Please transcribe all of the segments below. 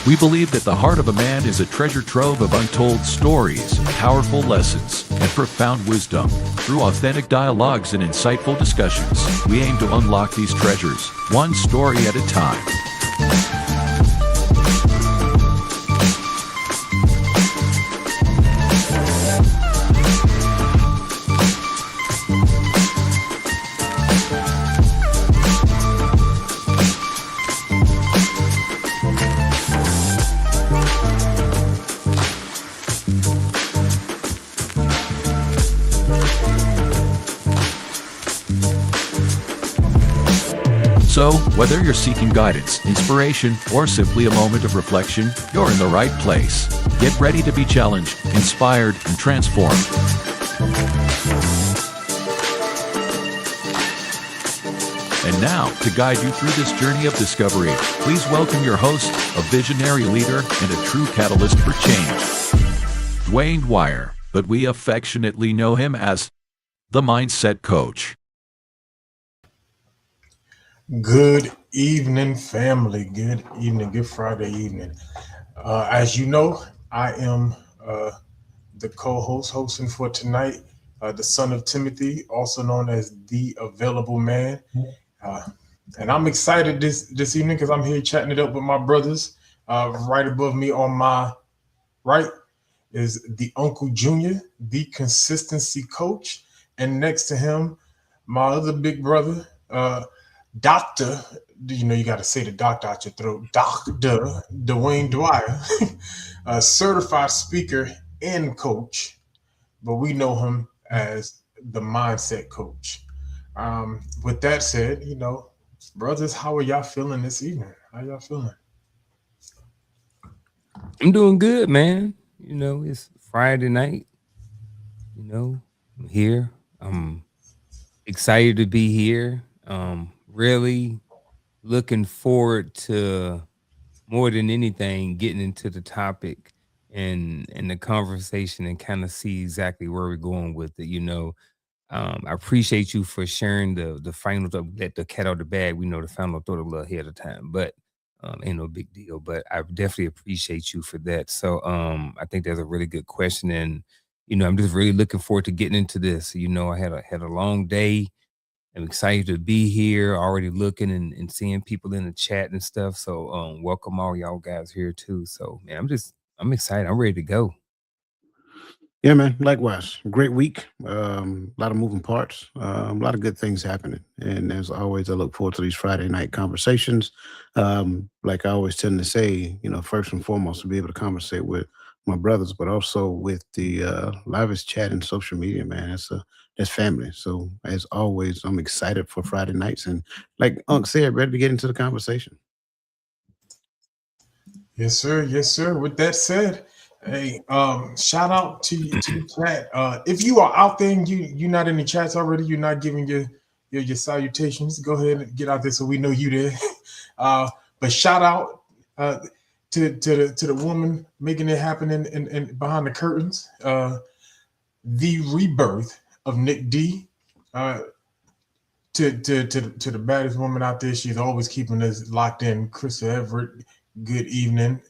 We believe that the heart of a man is a treasure trove of untold stories, powerful lessons, and profound wisdom. Through authentic dialogues and insightful discussions, we aim to unlock these treasures, one story at a time. So, whether you're seeking guidance, inspiration, or simply a moment of reflection, you're in the right place. Get ready to be challenged, inspired, and transformed. And now, to guide you through this journey of discovery, please welcome your host, a visionary leader and a true catalyst for change, Dwayne Dwyer, but we affectionately know him as the Mindset Coach. Good evening, family. Good evening. Good Friday evening. As you know, I am the co-host hosting for tonight, the son of Timothy, also known as the Available Man. And I'm excited this evening because I'm here chatting it up with my brothers. Right above me on my right is the Uncle Junior, the consistency coach. And next to him, my other big brother, Doctor, you got to say the doctor out your throat. Dr. Dwayne Dwyer, a certified speaker and coach, but we know him as the Mindset Coach. With that said, brothers, how are y'all feeling this evening? How y'all feeling? I'm doing good, man. It's Friday night. I'm here. I'm excited to be here. Really looking forward to, more than anything, getting into the topic and the conversation and kind of see exactly where we're going with it. I appreciate you for sharing the final let the cat out of the bag. We know the final thought a little ahead of time, but ain't no big deal. But I definitely appreciate you for that. So I think that's a really good question, and I'm just really looking forward to getting into this. I had a long day. I'm excited to be here. Already looking and seeing people in the chat and stuff. So welcome all y'all guys here too. So man, I'm excited. I'm ready to go. Yeah, man. Likewise. Great week. A lot of moving parts. A lot of good things happening. And as always, I look forward to these Friday night conversations. Like I always tend to say, first and foremost, to be able to conversate with my brothers, but also with the livest chat and social media, man. That's family. So as always, I'm excited for Friday nights. And like Unc said, ready to get into the conversation. Yes, sir. Yes, sir. With that said, hey, shout out to the chat. If you are out there and you're not in the chats already, you're not giving your salutations, go ahead and get out there so we know you there. But shout out to the woman making it happen in behind the curtains. The rebirth of Nick D. To the baddest woman out there, she's always keeping us locked in. Krista Everett, good evening.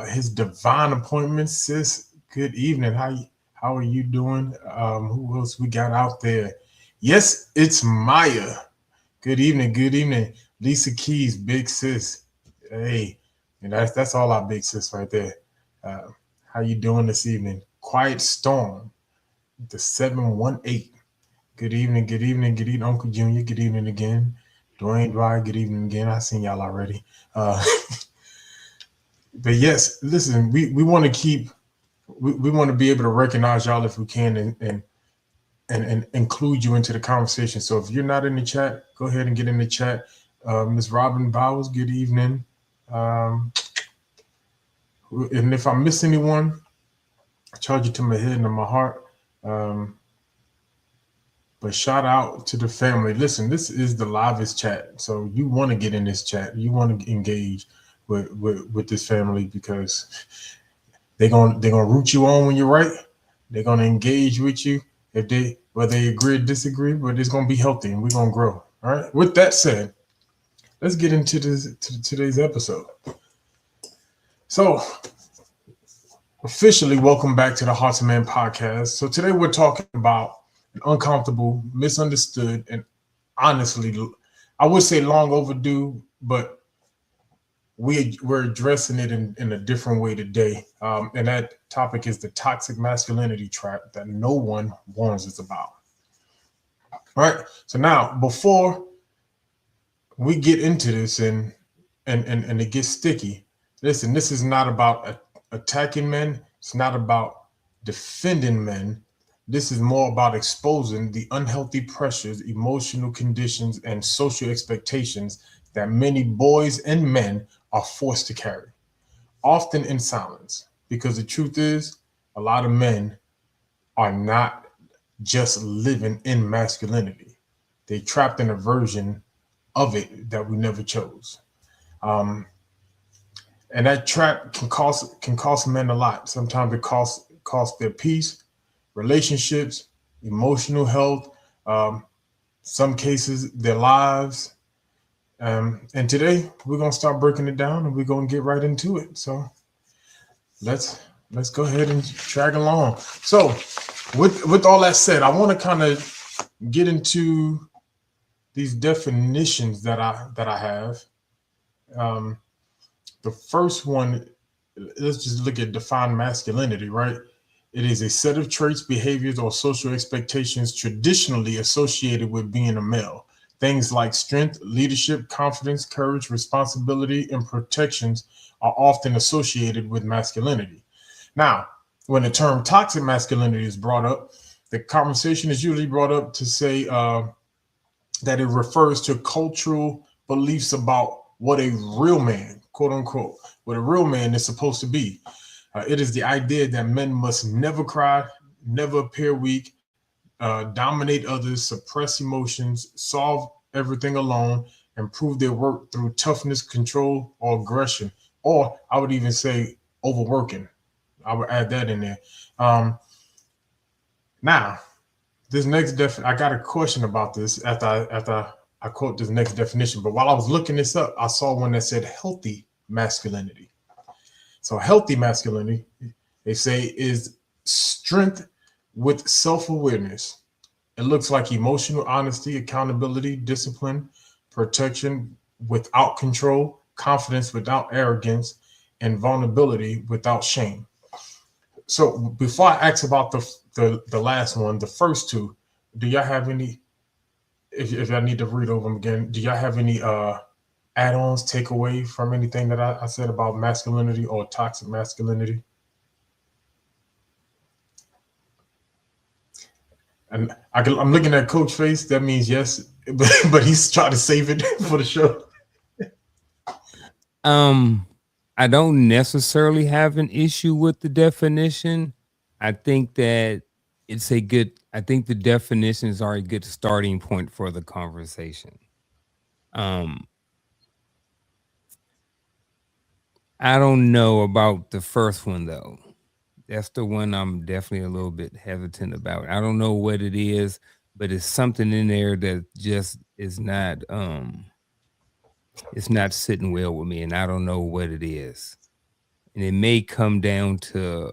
His divine appointment, sis. Good evening. How are you doing? Who else we got out there? Yes, it's Maya. Good evening. Good evening. Lisa Keys, big sis. Hey, and that's all our big sis right there. How you doing this evening? Quiet Storm, the 718. Good evening. Good evening. Good evening, Uncle Junior. Good evening again. Dwayne Dwyer, good evening again. I seen y'all already. But yes, listen, we want to we want to be able to recognize y'all if we can and include you into the conversation. So if you're not in the chat, go ahead and get in the chat. Ms. Robin Bowers, good evening. And if I miss anyone, I charge it to my head and to my heart. But shout out to the family. Listen, this is the livest chat. So you want to get in this chat. You want to engage with this family because they're gonna root you on when you're right. They're gonna engage with you whether they agree or disagree, but it's gonna be healthy and we're gonna grow. All right. With that said, let's get into today's episode. So, officially, welcome back to the Hearts of Man podcast. So, today we're talking about an uncomfortable, misunderstood, and honestly, I would say long overdue, but we're addressing it in a different way today. And that topic is the toxic masculinity trap that no one warns us about. All right. So, now, before we get into this and it gets sticky, listen, this is not about attacking men. It's not about defending men. This is more about exposing the unhealthy pressures, emotional conditions, and social expectations that many boys and men are forced to carry, often in silence. Because the truth is, a lot of men are not just living in masculinity. They trapped in a version of it that we never chose. Um, and that trap can cost men a lot. Sometimes it costs their peace, relationships, emotional health, some cases their lives. And today we're gonna start breaking it down, and we're gonna get right into it. So let's go ahead and drag along. So with all that said, I want to kind of get into these definitions that I have. The first one, let's just look at define masculinity, right? It is a set of traits, behaviors, or social expectations traditionally associated with being a male. Things like strength, leadership, confidence, courage, responsibility, and protections are often associated with masculinity. Now, when the term toxic masculinity is brought up, the conversation is usually brought up to say that it refers to cultural beliefs about what a real man, quote unquote, what a real man is supposed to be. It is the idea that men must never cry, never appear weak, dominate others, suppress emotions, solve everything alone, and prove their worth through toughness, control, or aggression. Or I would even say overworking. I would add that in there. Now, this next I got a question about this after I quote this next definition. But while I was looking this up, I saw one that said healthy masculinity. So healthy masculinity, they say, is strength with self-awareness. It looks like emotional honesty, accountability, discipline, protection without control, confidence without arrogance, and vulnerability without shame. So before I ask about the last one, the first two, do y'all have any, if I need to read over them again, do y'all have any add-ons, take away from anything that I said about masculinity or toxic masculinity? And I'm looking at Coach face. That means yes, but he's trying to save it for the show. I don't necessarily have an issue with the definition. I think that I think the definitions are a good starting point for the conversation. I don't know about the first one though. That's the one I'm definitely a little bit hesitant about. I don't know what it is, but it's something in there that just is not it's not sitting well with me, and I don't know what it is. And it may come down to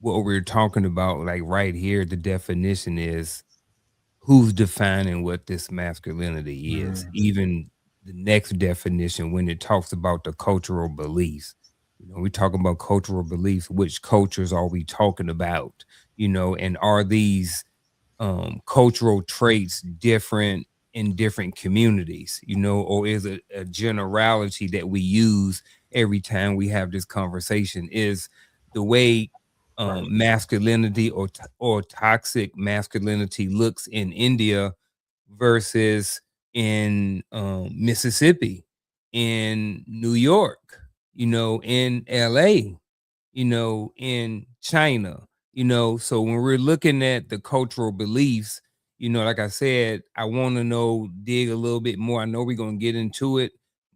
what we're talking about, like right here, the definition is who's defining what this masculinity is. Even the next definition, when it talks about the cultural beliefs, we talk about cultural beliefs, which cultures are we talking about? And are these cultural traits different in different communities, or is it a generality that we use every time we have this conversation? Is the way masculinity or toxic masculinity looks in India versus in Mississippi, in New York, in LA, in China, so when we're looking at the cultural beliefs, like I said, I want to dig a little bit more. I know we're going to get into it,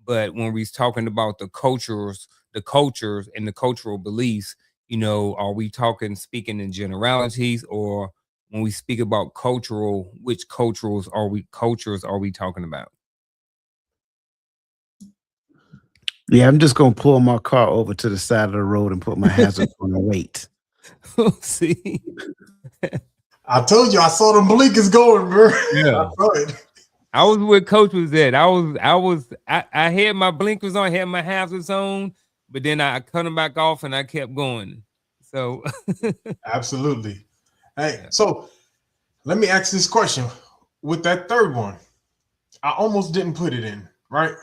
but when we're talking about the cultures and the cultural beliefs, are we speaking in generalities, or when we speak about which cultures are we talking about? Yeah, I'm just gonna pull my car over to the side of the road and put my hazards on and wait. See, I told you I saw them blinkers going, bro. I yeah. saw it. I was where Coach was at. I had my blinkers on, had my hazards on, but then I cut them back off and I kept going. So Absolutely. Hey, yeah. so let me ask this question. With that third one, I almost didn't put it in, right?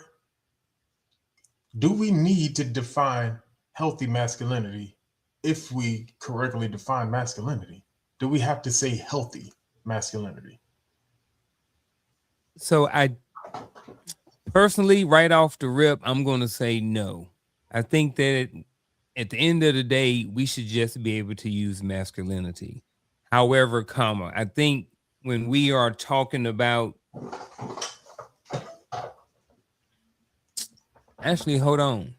Do we need to define healthy masculinity if we correctly define masculinity? Do we have to say healthy masculinity? So I personally, right off the rip, I'm going to say no. I think that at the end of the day, we should just be able to use masculinity. However, comma, I think when we are talking about, actually, hold on.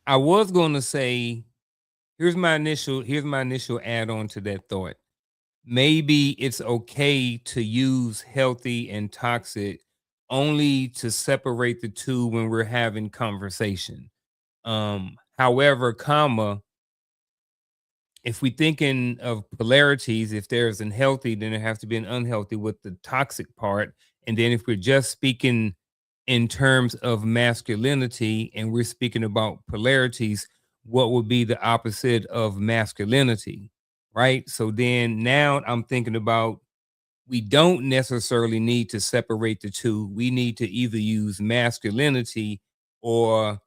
I was going to say, here's my initial add on to that thought. Maybe it's okay to use healthy and toxic only to separate the two when we're having conversation. However, comma, if we thinking of polarities, if there's an healthy, then there has to be an unhealthy with the toxic part. And then if we're just speaking in terms of masculinity and we're speaking about polarities, what would be the opposite of masculinity? Right. So then now I'm thinking about we don't necessarily need to separate the two. We need to either use masculinity or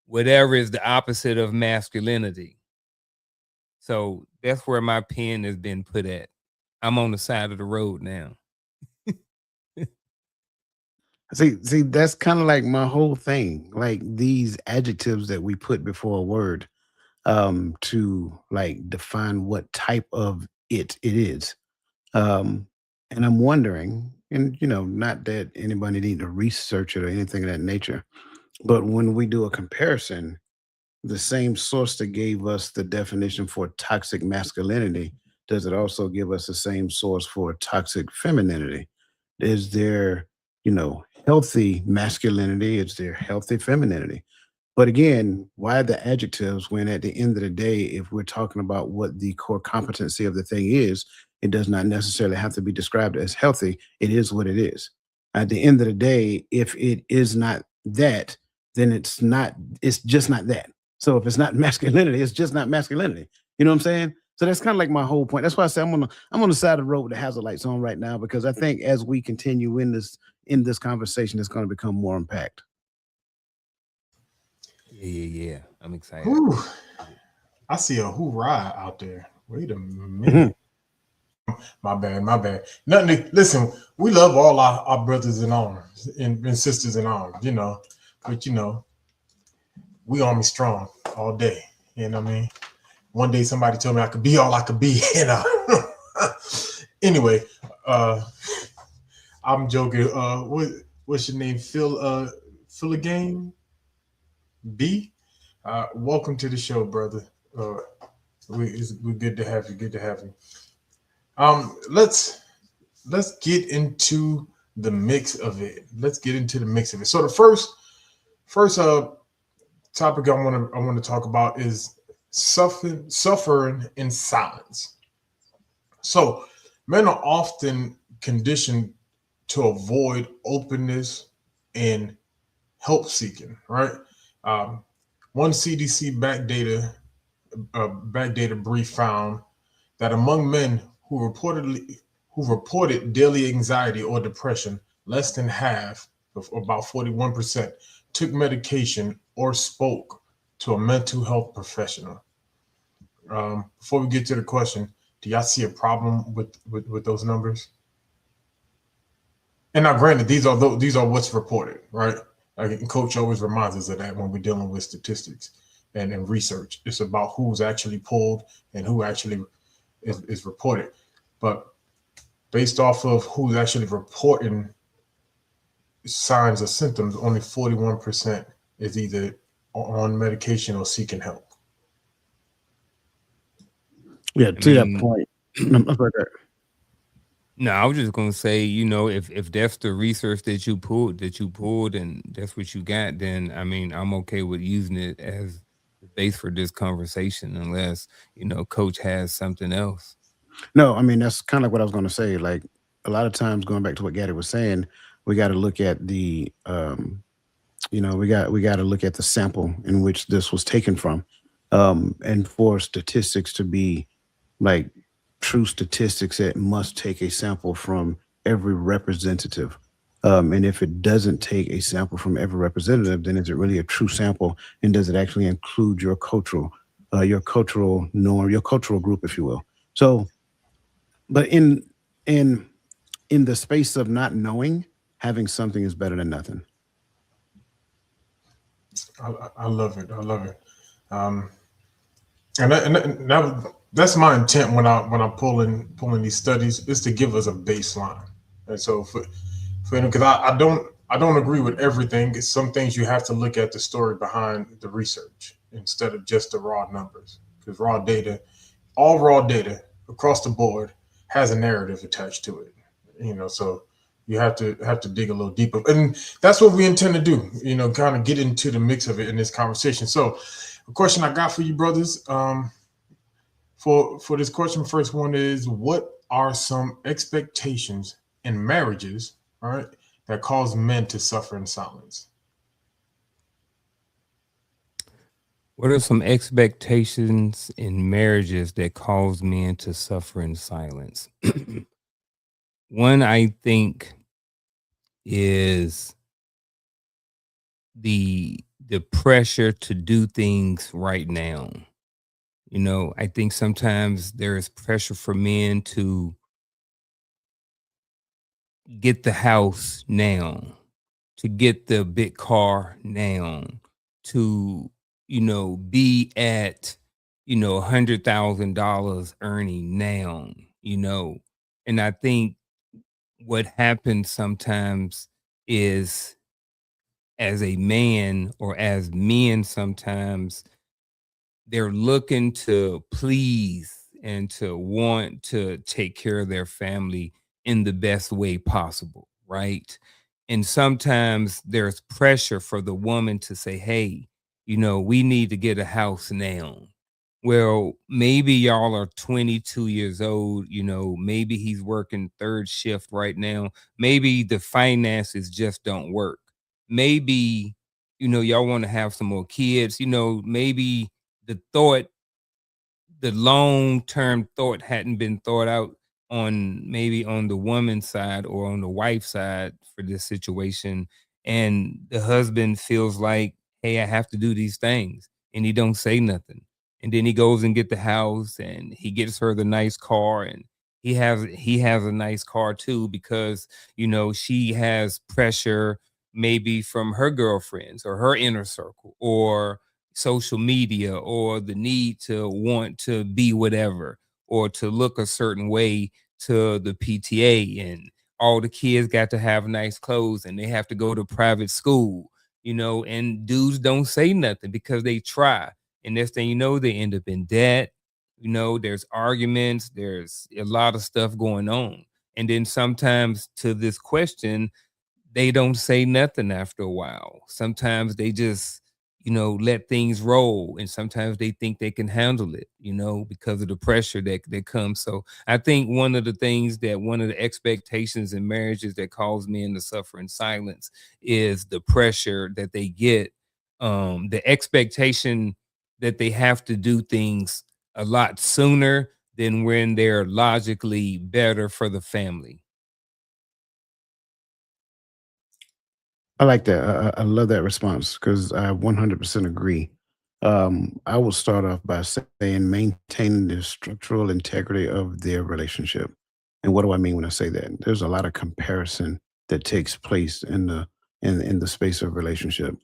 whatever is the opposite of masculinity. So that's where my pen has been put at. I'm on the side of the road now. See, that's kind of like my whole thing. Like these adjectives that we put before a word to like define what type of it is. Um, and I'm wondering, and not that anybody need to research it or anything of that nature, but when we do a comparison, the same source that gave us the definition for toxic masculinity, does it also give us the same source for toxic femininity? Is there, healthy masculinity? Is there healthy femininity? But again, why the adjectives when at the end of the day, if we're talking about what the core competency of the thing is, it does not necessarily have to be described as healthy. It is what it is. At the end of the day, if it is not that, then it's just not that. So if it's not masculinity, it's just not masculinity. You know what I'm saying? So that's kind of like my whole point. That's why I say I'm on the side of the road with the hazard lights on right now, because I think as we continue in this conversation, it's going to become more impact. Yeah. I'm excited. Whew. I see a hoorah out there. Wait a minute. My bad. Nothing. Listen, we love all our brothers in arms and sisters in arms, but we army strong all day. You know what I mean? One day somebody told me I could be all I could be, Anyway, I'm joking. What's your name? Phil again? B? Welcome to the show, brother. We're good to have you. Good to have you. Let's get into the mix of it. So the first topic I want to talk about is suffering in silence. So men are often conditioned to avoid openness and help seeking, right? One CDC backdata brief found that among men who reported daily anxiety or depression, less than half, of about 41%, took medication or spoke to a mental health professional. Before we get to the question, do y'all see a problem with those numbers? And now, granted, these are what's reported, right? Like, Coach always reminds us of that when we're dealing with statistics and research. It's about who's actually pulled and who actually is reported. But based off of who's actually reporting signs or symptoms, only 41% is either on medication or seeking help. Yeah, to that point. No, I was just gonna say, if that's the research that you pulled, and that's what you got, then I mean, I'm okay with using it as the base for this conversation, unless Coach has something else. No, I mean that's kind of what I was going to say. Like a lot of times, going back to what Gaddy was saying, we got to look at the we got to look at the sample in which this was taken from, and for statistics to be like true statistics, it must take a sample from every representative. And if it doesn't take a sample from every representative, then is it really a true sample? And does it actually include your cultural norm, your cultural group, if you will? So, but in in the space of not knowing, having something is better than nothing. I love it. I love it. Um, that's my intent when I'm pulling these studies is to give us a baseline. And so for because I don't agree with everything. Some things you have to look at the story behind the research instead of just the raw numbers. Because all raw data across the board has a narrative attached to it. So you have to dig a little deeper, and that's what we intend to do. Kind of get into the mix of it in this conversation. So, a question I got for you, brothers, for this question, first one is: what are some expectations in marriages, all right, that cause men to suffer in silence? What are some expectations in marriages that cause men to suffer in silence? One, I think, is the pressure to do things right now. I think sometimes there is pressure for men to get the house now, to get the big car now, to be at $100,000 earning now. And I think what happens sometimes is, as a man or as men, sometimes they're looking to please and to want to take care of their family in the best way possible, right? And sometimes there's pressure for the woman to say, hey, we need to get a house now. Well, maybe y'all are 22 years old, maybe he's working third shift right now. Maybe the finances just don't work. Maybe, y'all want to have some more kids, maybe the thought the long term thought hadn't been thought out on, maybe on the woman's side or on the wife's side for this situation. And the husband feels like, hey, I have to do these things. And he don't say nothing. And then he goes and get the house and he gets her the nice car, and he has a nice car too, because she has pressure, maybe from her girlfriends or her inner circle or social media, or the need to want to be whatever or to look a certain way to the PTA, and all the kids got to have nice clothes and they have to go to private school, and dudes don't say nothing because they try. And next thing you know, they end up in debt. There's arguments, there's a lot of stuff going on. And then sometimes, to this question, they don't say nothing after a while. Sometimes they just, let things roll. And sometimes they think they can handle it, because of the pressure that comes. So I think one of the expectations in marriages that cause men to suffer in silence is the pressure that they get, the expectation that they have to do things a lot sooner than when they're logically better for the family. I like that. I love that response because I 100% agree. I will start off by saying maintaining the structural integrity of their relationship. And what do I mean when I say that? There's a lot of comparison that takes place in the space of relationship,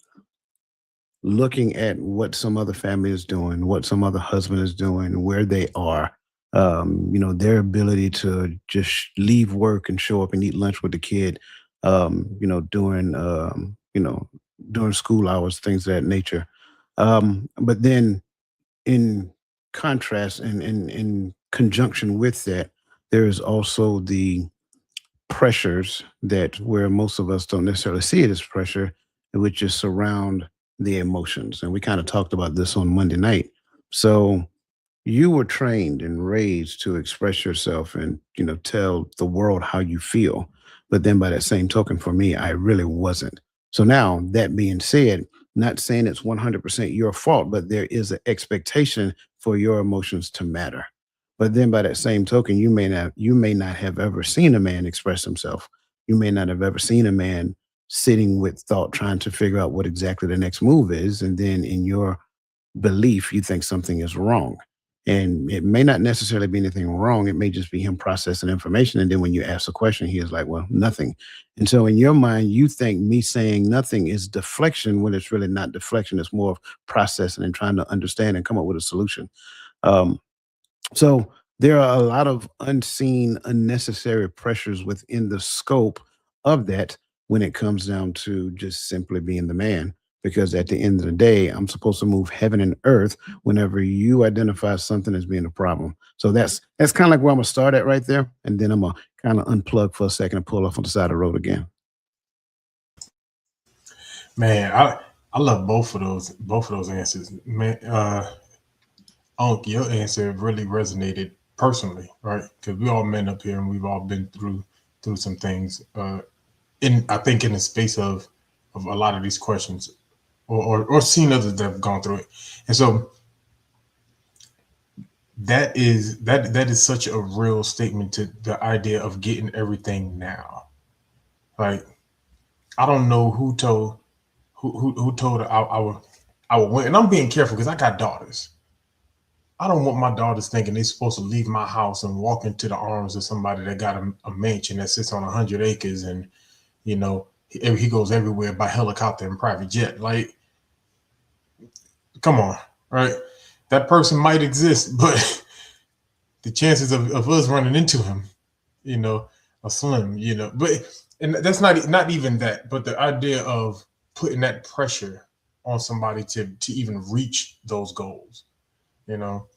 looking at what some other family is doing, what some other husband is doing, where they are, their ability to just leave work and show up and eat lunch with the kid, during school hours, things of that nature. But then in contrast and in conjunction with that, there is also pressures that where most of us don't necessarily see it as pressure, which just surround the emotions. And we kind of talked about this on Monday night. So you were trained and raised to express yourself and tell the world how you feel, but then by that same token, for me, I really wasn't. So now, that being said, not saying it's 100% your fault, but there is an expectation for your emotions to matter. But then by that same token, you may not have ever seen a man express himself. You may not have ever seen a man sitting with thought trying to figure out what exactly the next move is, and then in your belief, you think something is wrong. And it may not necessarily be anything wrong. It may just be him processing information. And then when you ask a question, he is like, well, nothing. And so in your mind, you think me saying nothing is deflection when it's really not deflection. It's more of processing and trying to understand and come up with a solution. Um, so there are a lot of unseen, unnecessary pressures within the scope of that when it comes down to just simply being the man. Because at the end of the day, I'm supposed to move heaven and earth whenever you identify something as being a problem. So that's kind of like where I'm gonna start at right there, and then I'm gonna kind of unplug for a second and pull off on the side of the road again. Man, I love both of those answers. Man, Unc, your answer really resonated personally, right? Because we all men up here and we've all been through some things. In I think in the space of a lot of these questions, or seen others that have gone through it, and so that is such a real statement to the idea of getting everything now. Like I don't know who told our women, and I'm being careful because I got daughters. I don't want my daughters thinking they're supposed to leave my house and walk into the arms of somebody that got a mansion that sits on 100 acres, and he goes everywhere by helicopter and private jet. Like, come on, right? That person might exist, but the chances of us running into him, you know, are slim. But and that's not even that, but the idea of putting that pressure on somebody to even reach those goals, you know.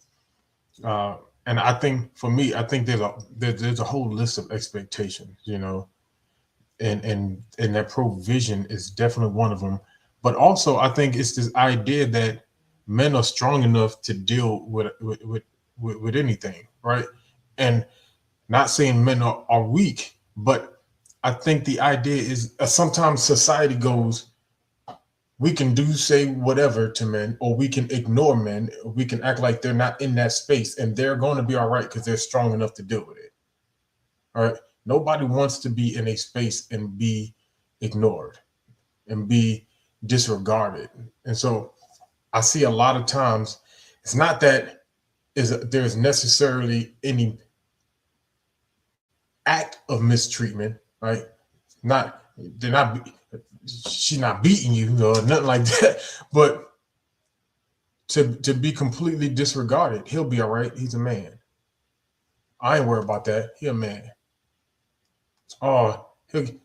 Uh, and I think for me, I think there's a whole list of expectations, and that provision is definitely one of them. But also, I think it's this idea that men are strong enough to deal with anything, right? And not saying men are weak, but I think the idea is sometimes society goes, we can say whatever to men, or we can ignore men, or we can act like they're not in that space and they're going to be all right because they're strong enough to deal with it. All right. Nobody wants to be in a space and be ignored and be disregarded. And so I see a lot of times it's not that there's necessarily any act of mistreatment, right? Not they're not she's not beating you or nothing like that, but to be completely disregarded. He'll be all right. He's a man. I ain't worried about that. He a man. Oh,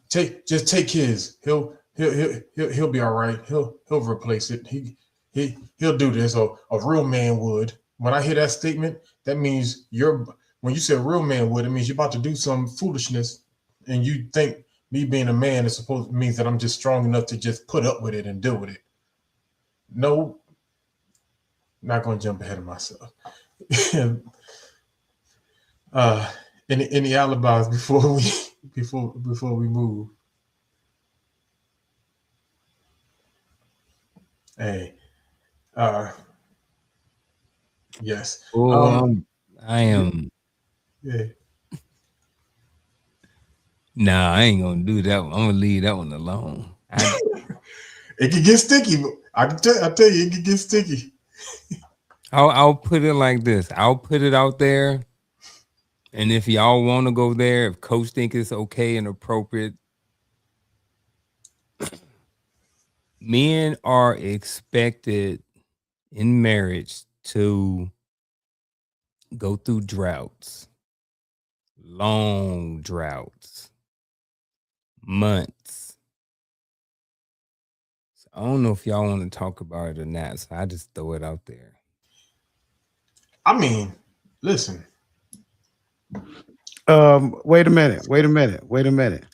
take his. He'll be all right. He'll replace it. He'll do this. Or a real man would. When I hear that statement, that means when you say a real man would, it means you're about to do some foolishness, and you think me being a man is supposed means that I'm just strong enough to just put up with it and deal with it. No, not going to jump ahead of myself. Any alibis before we move? Hey, yes. Oh, I am. Yeah. Nah, I ain't gonna do that one. I'm gonna leave that one alone. It can get sticky. I tell you, it can get sticky. I'll put it like this. I'll put it out there, and if y'all want to go there, if Coach think it's okay and appropriate, men are expected in marriage to go through droughts, long droughts, months. So I don't know if y'all want to talk about it or not. So I just throw it out there. I mean, listen. Wait a minute.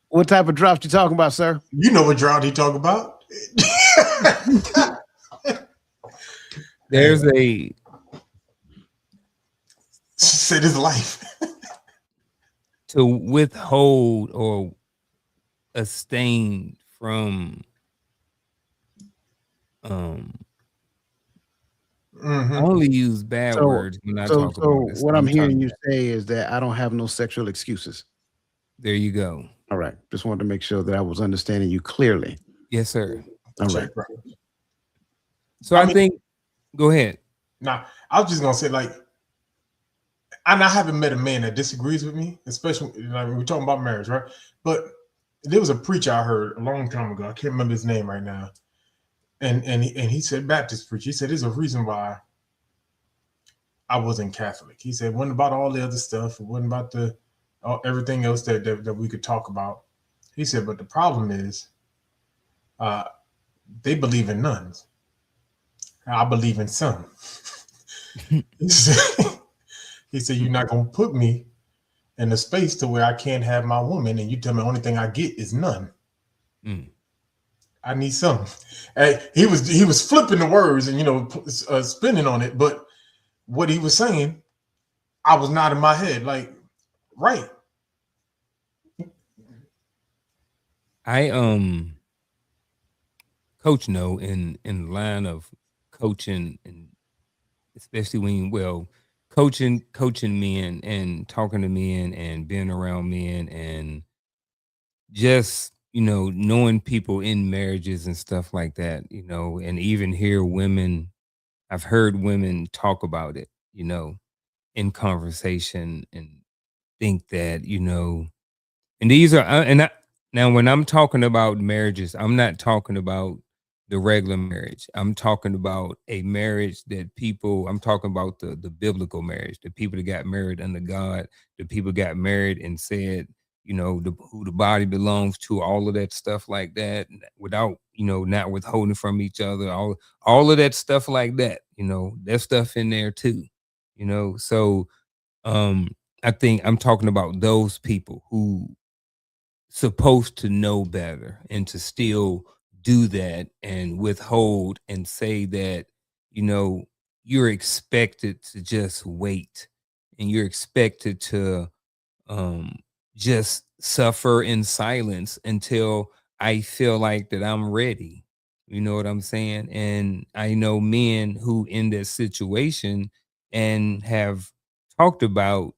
What type of drops you talking about, sir? You know what drought he talk about? There's a Said his life. to withhold or abstain from I only use bad So, words when I so, talk so about this. what I'm hearing you to, say is that I don't have no sexual excuses. there you go. All right. Just wanted to make sure that I was understanding you clearly. Yes, sir. All right. So I think go ahead. Nah, I was just gonna say, like, and I haven't met a man that disagrees with me, especially like when we're talking about marriage, right? But there was a preacher I heard a long time ago. I can't remember his name right now, and he said, Baptist preacher. He said there's a reason why I wasn't Catholic. He said it wasn't about all the other stuff. It wasn't about the everything else that we could talk about. He said, but the problem is, they believe in nuns. I believe in some. He said, you're not gonna put me in a space to where I can't have my woman, and you tell me the only thing I get is none. I need some. He was flipping the words and spinning on it, but what he was saying, I was nodding my head like, right. I coach in the line of coaching, and especially when coaching men and talking to men and being around men and just knowing people in marriages and stuff like that, and even hear women. I've heard women talk about it, in conversation, and think that and these are now when I'm talking about marriages, I'm not talking about the regular marriage. I'm talking about a marriage that I'm talking about the biblical marriage, the people that got married under God, the people got married and said, who the body belongs to, all of that stuff like that, without, not withholding from each other, all of that stuff like that, that stuff in there too, so I think I'm talking about those people who supposed to know better and to still do that and withhold and say that you're expected to just wait, and you're expected to um just suffer in silence until I feel like that I'm ready. You know what I'm saying? And I know men who in this situation and have talked about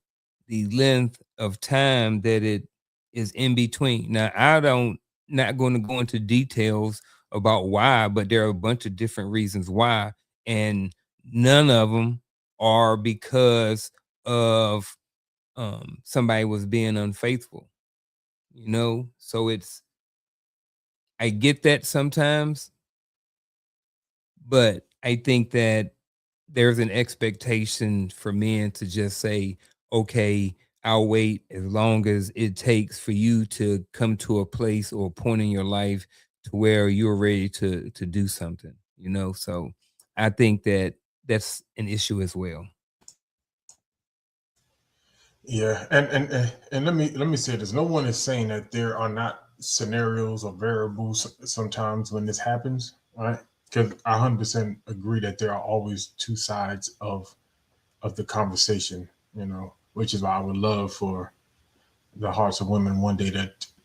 the length of time that it is in between. Now, I don't not going to go into details about why, but there are a bunch of different reasons why, and none of them are because of somebody was being unfaithful, so I get that sometimes, but I think that there's an expectation for men to just say, okay, I'll wait as long as it takes for you to come to a place or a point in your life to where you're ready to do something, so I think that that's an issue as well. Yeah, and let me say this. No one is saying that there are not scenarios or variables sometimes when this happens, right? Because I 100% agree that there are always two sides of the conversation, which is why I would love for the hearts of women one day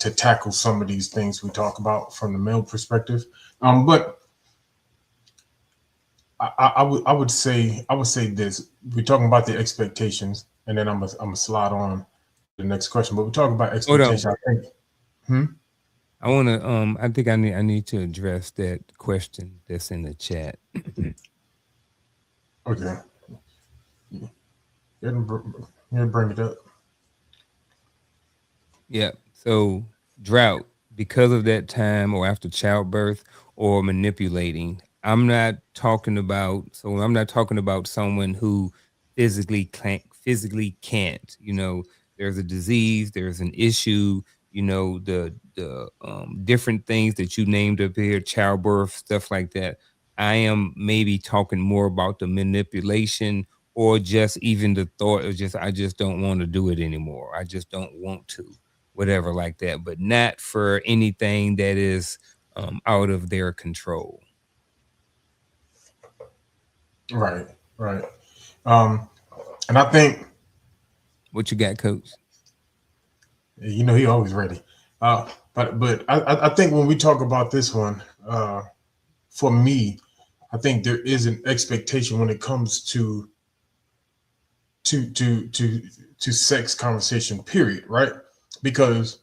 to tackle some of these things we talk about from the male perspective. But I would say this. We're talking about the expectations, and then I'm gonna slide on to the next question. But we're talking about Hold on. expectations. I think. I want to I think I need to address that question that's in the chat. Okay. Yeah, bring it up. Yeah. So drought because of that time or after childbirth or manipulating. I'm not talking about someone who physically can't. There's a disease, there's an issue, the different things that you named up here, childbirth, stuff like that. I am maybe talking more about the manipulation or just even the thought of just, I just don't want to do it anymore. I just don't want to, whatever like that, but not for anything that is out of their control. Right, right. And I think, What you got, Coach? you know, he always ready. But I think when we talk about this one, for me, I think there is an expectation when it comes to to to to sex conversation, period, right? Because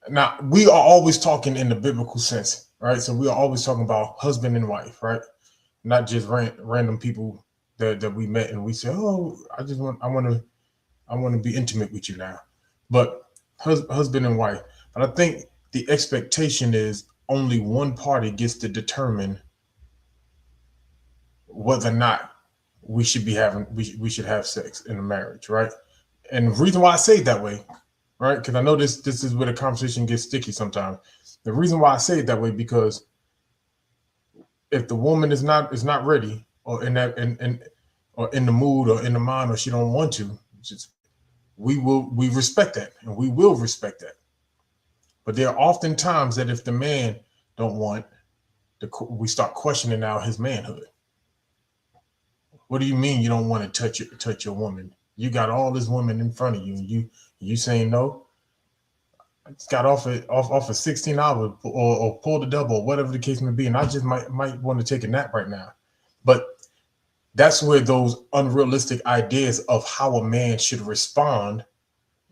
now we are always talking in the biblical sense, right? So we are always talking about husband and wife, right? Not just random people that we met and we say, oh, I want to be intimate with you now, but husband and wife. But I think the expectation is only one party gets to determine whether or not we should have sex in a marriage, right? And the reason why I say it that way, right? Because I know this is where the conversation gets sticky sometimes. The reason why I say it that way, because if the woman is not ready, or in that or in the mood or in the mind, or she don't want to, just we respect that, and we will respect that. But there are often times that if the man don't want, we start questioning now his manhood. What do you mean you don't want to touch your woman? You got all this women in front of you, and you saying no? I just got off a 16 hour, or pulled a double, or whatever the case may be, and I just might want to take a nap right now. But that's where those unrealistic ideas of how a man should respond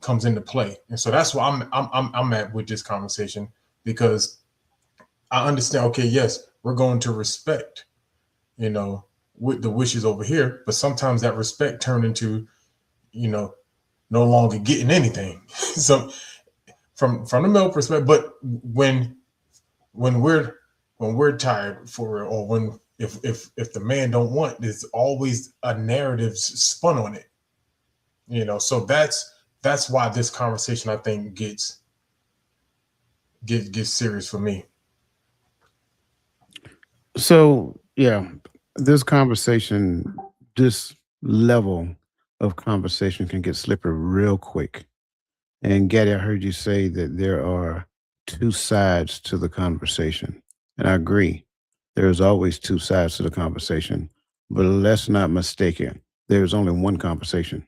comes into play. And so that's where I'm at with this conversation, because I understand, okay, yes, we're going to respect, you know, with the wishes over here, but sometimes that respect turned into, you know, no longer getting anything. So from the male perspective, but when we're tired for it, or when if the man don't want, there's always a narrative spun on it, you know. So that's why this conversation, I think, gets serious for me. So yeah, this conversation, this level of conversation can get slippery real quick. And Gaddy, I heard you say that there are two sides to the conversation. And I agree. There's always two sides to the conversation. But let's not mistake it. There's only one conversation.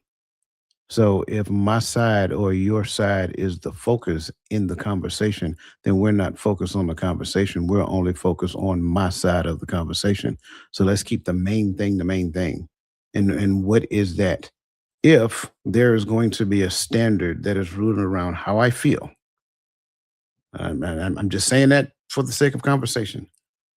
So if my side or your side is the focus in the conversation, then we're not focused on the conversation. We're only focused on my side of the conversation. So let's keep the main thing the main thing. And what is that? If there is going to be a standard that is rooted around how I feel, I'm just saying that for the sake of conversation.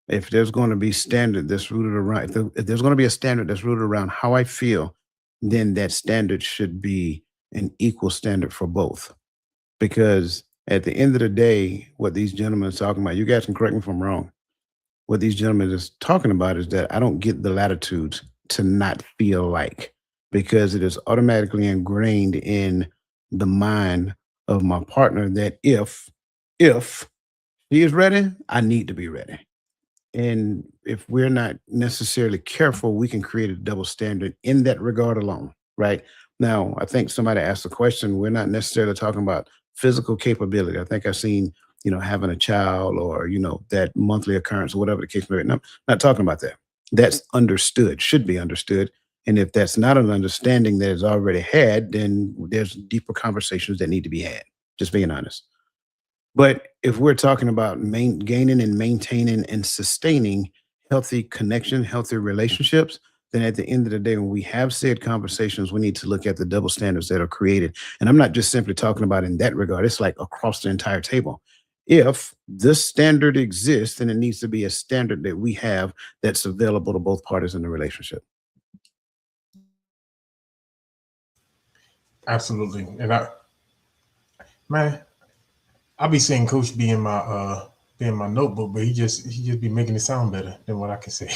If there's going to be standard that's rooted around, if there's going to be a standard that's rooted around how I feel, then that standard should be an equal standard for both. Because at the end of the day, what these gentlemen are talking about, you guys can correct me if I'm wrong. What these gentlemen is talking about is that I don't get the latitude to not feel like, because it is automatically ingrained in the mind of my partner that if he is ready, I need to be ready. And if we're not necessarily careful, we can create a double standard in that regard alone, right? Now, I think somebody asked the question, we're not necessarily talking about physical capability. I think I've seen, having a child, or, that monthly occurrence, or whatever the case may be. No, I'm not talking about that. That's understood, should be understood. And if that's not an understanding that is already had, then there's deeper conversations that need to be had, just being honest. But if we're talking about gaining and maintaining and sustaining healthy connection, healthy relationships, then at the end of the day, when we have said conversations, we need to look at the double standards that are created. And I'm not just simply talking about in that regard. It's like across the entire table. If this standard exists, then it needs to be a standard that we have that's available to both parties in the relationship. Absolutely. And I be seeing Coach be in my notebook, but he just be making it sound better than what I can say.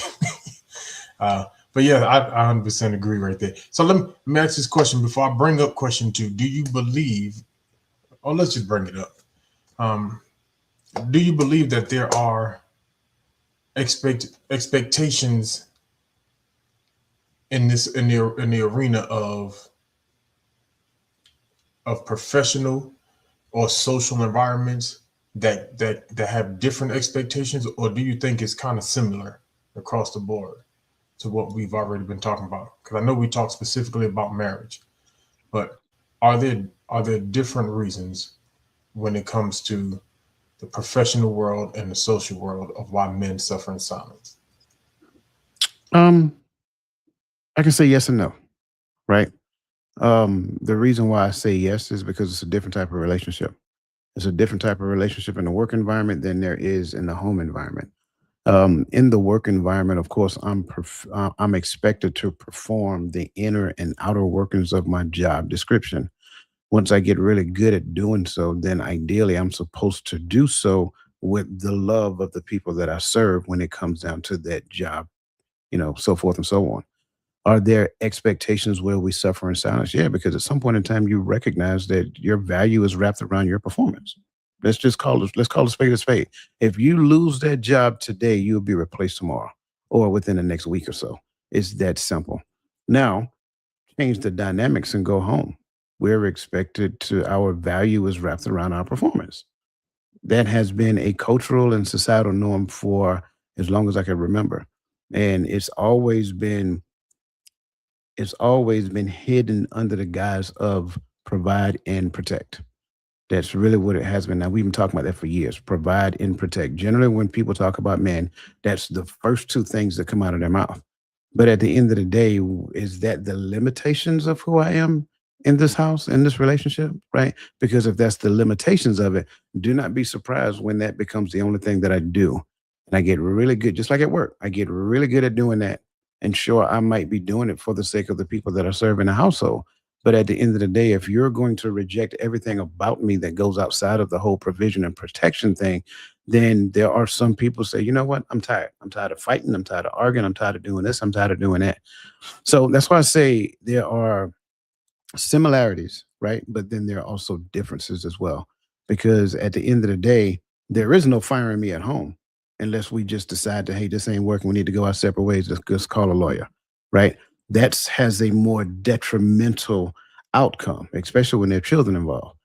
But yeah, I 100% agree right there. So let me ask this question before I bring up question 2. Do you believe, or let's just bring it up. Do you believe that there are expectations in this in the arena of professional or social environments that have different expectations, or do you think it's kind of similar across the board to what we've already been talking about? Because I know we talked specifically about marriage, but are there different reasons when it comes to the professional world and the social world of why men suffer in silence? Um, I can say yes and no, right? The reason why I say yes is because it's a different type of relationship. It's a different type of relationship in the work environment than there is in the home environment. In the work environment, of course, I'm expected to perform the inner and outer workings of my job description. Once I get really good at doing so, then ideally I'm supposed to do so with the love of the people that I serve when it comes down to that job, so forth and so on. Are there expectations where we suffer in silence? Yeah, because at some point in time you recognize that your value is wrapped around your performance. Let's call a spade a spade. If you lose that job today, you'll be replaced tomorrow or within the next week or so. It's that simple. Now, change the dynamics and go home. We're expected to our value is wrapped around our performance. That has been a cultural and societal norm for as long as I can remember. And it's always been hidden under the guise of provide and protect. That's really what it has been. Now, we've been talking about that for years. Provide and protect. Generally, when people talk about men, that's the first two things that come out of their mouth. But at the end of the day, is that the limitations of who I am in this house, in this relationship, right? Because if that's the limitations of it, do not be surprised when that becomes the only thing that I do. And I get really good, just like at work, I get really good at doing that. And sure, I might be doing it for the sake of the people that I serve in the household. But at the end of the day, if you're going to reject everything about me that goes outside of the whole provision and protection thing, then there are some people say, you know what? I'm tired. I'm tired of fighting. I'm tired of arguing. I'm tired of doing this. I'm tired of doing that. So that's why I say there are similarities, right? But then there are also differences as well. Because at the end of the day, there is no firing me at home unless we just decide to, hey, this ain't working. We need to go our separate ways. Let's just call a lawyer, right? That has a more detrimental outcome, especially when there are children involved.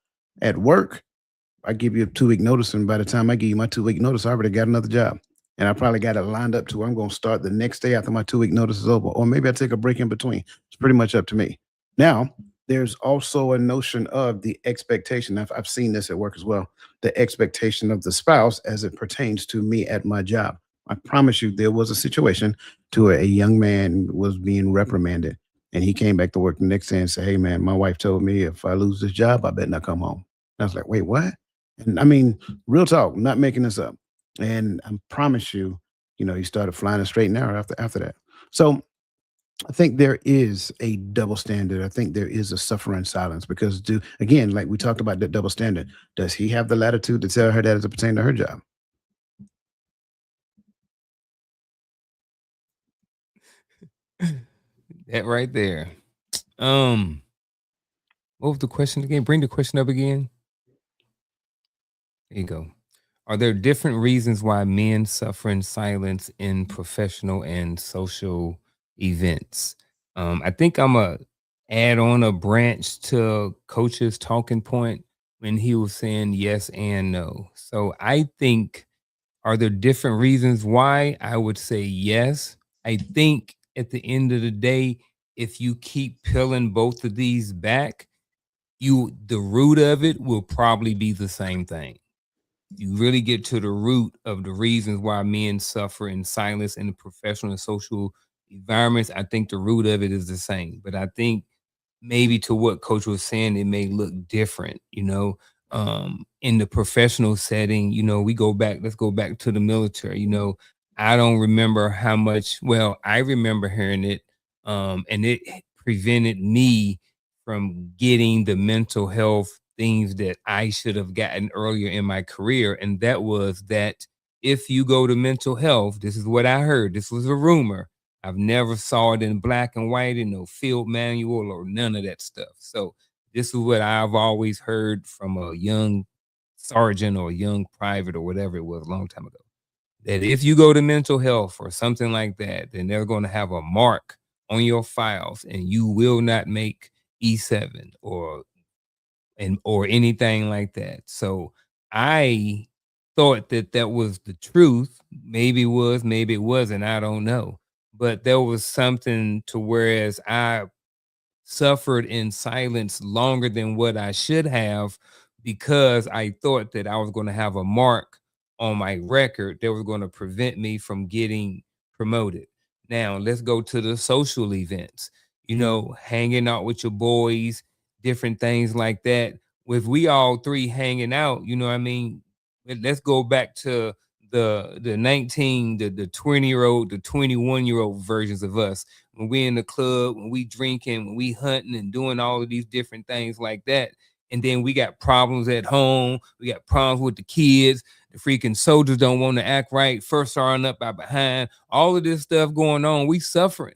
At work, I give you a 2 week notice, and by the time I give you my 2 week notice, I already got another job. And I probably got it lined up to where I'm going to start the next day after my 2 week notice is over. Or maybe I take a break in between. It's pretty much up to me. Now, there's also a notion of the expectation. I've seen this at work as well. The expectation of the spouse as it pertains to me at my job. I promise you, there was a situation to where a young man was being reprimanded. And he came back to work the next day and said, hey, man, my wife told me if I lose this job, I better not come home. And I was like, wait, what? And I mean, real talk, not making this up. And I promise you, he started flying a straight and narrow after that. So I think there is a double standard. I think there is a suffering silence because, again, like we talked about that double standard, does he have the latitude to tell her that as it pertains to her job? That right there. Um, what was the question again? Bring the question up again. There you go. Are there different reasons why men suffer in silence in professional and social events? I think I'm a add on a branch to Coach's talking point when he was saying yes and no. So I think, are there different reasons why? I would say yes. I think at the end of the day, if you keep peeling both of these back, the root of it will probably be the same thing. You really get to the root of the reasons why men suffer in silence in the professional and social environments. I think the root of it is the same, but I think maybe to what coach was saying, it may look different, in the professional setting, let's go back to the military, I don't remember how much, well, I remember hearing it, and it prevented me from getting the mental health things that I should have gotten earlier in my career. And that was that if you go to mental health, this is what I heard. This was a rumor. I've never saw it in black and white in no field manual or none of that stuff. So this is what I've always heard from a young sergeant or a young private or whatever it was a long time ago. That if you go to mental health or something like that, then they're going to have a mark on your files, and you will not make E7 or anything like that. So I thought that that was the truth. Maybe it was, maybe it wasn't. I don't know. But there was something to whereas I suffered in silence longer than what I should have because I thought that I was going to have a mark on my record that was going to prevent me from getting promoted. Now, let's go to the social events, hanging out with your boys, different things like that. If we all three hanging out, you know what I mean? Let's go back to the 19, the 20-year-old, the 21-year-old versions of us when we in the club, when we drinking, when we hunting and doing all of these different things like that. And then we got problems at home. We got problems with the kids. The freaking soldiers don't want to act right. First sergeant up by behind. All of this stuff going on. We suffering.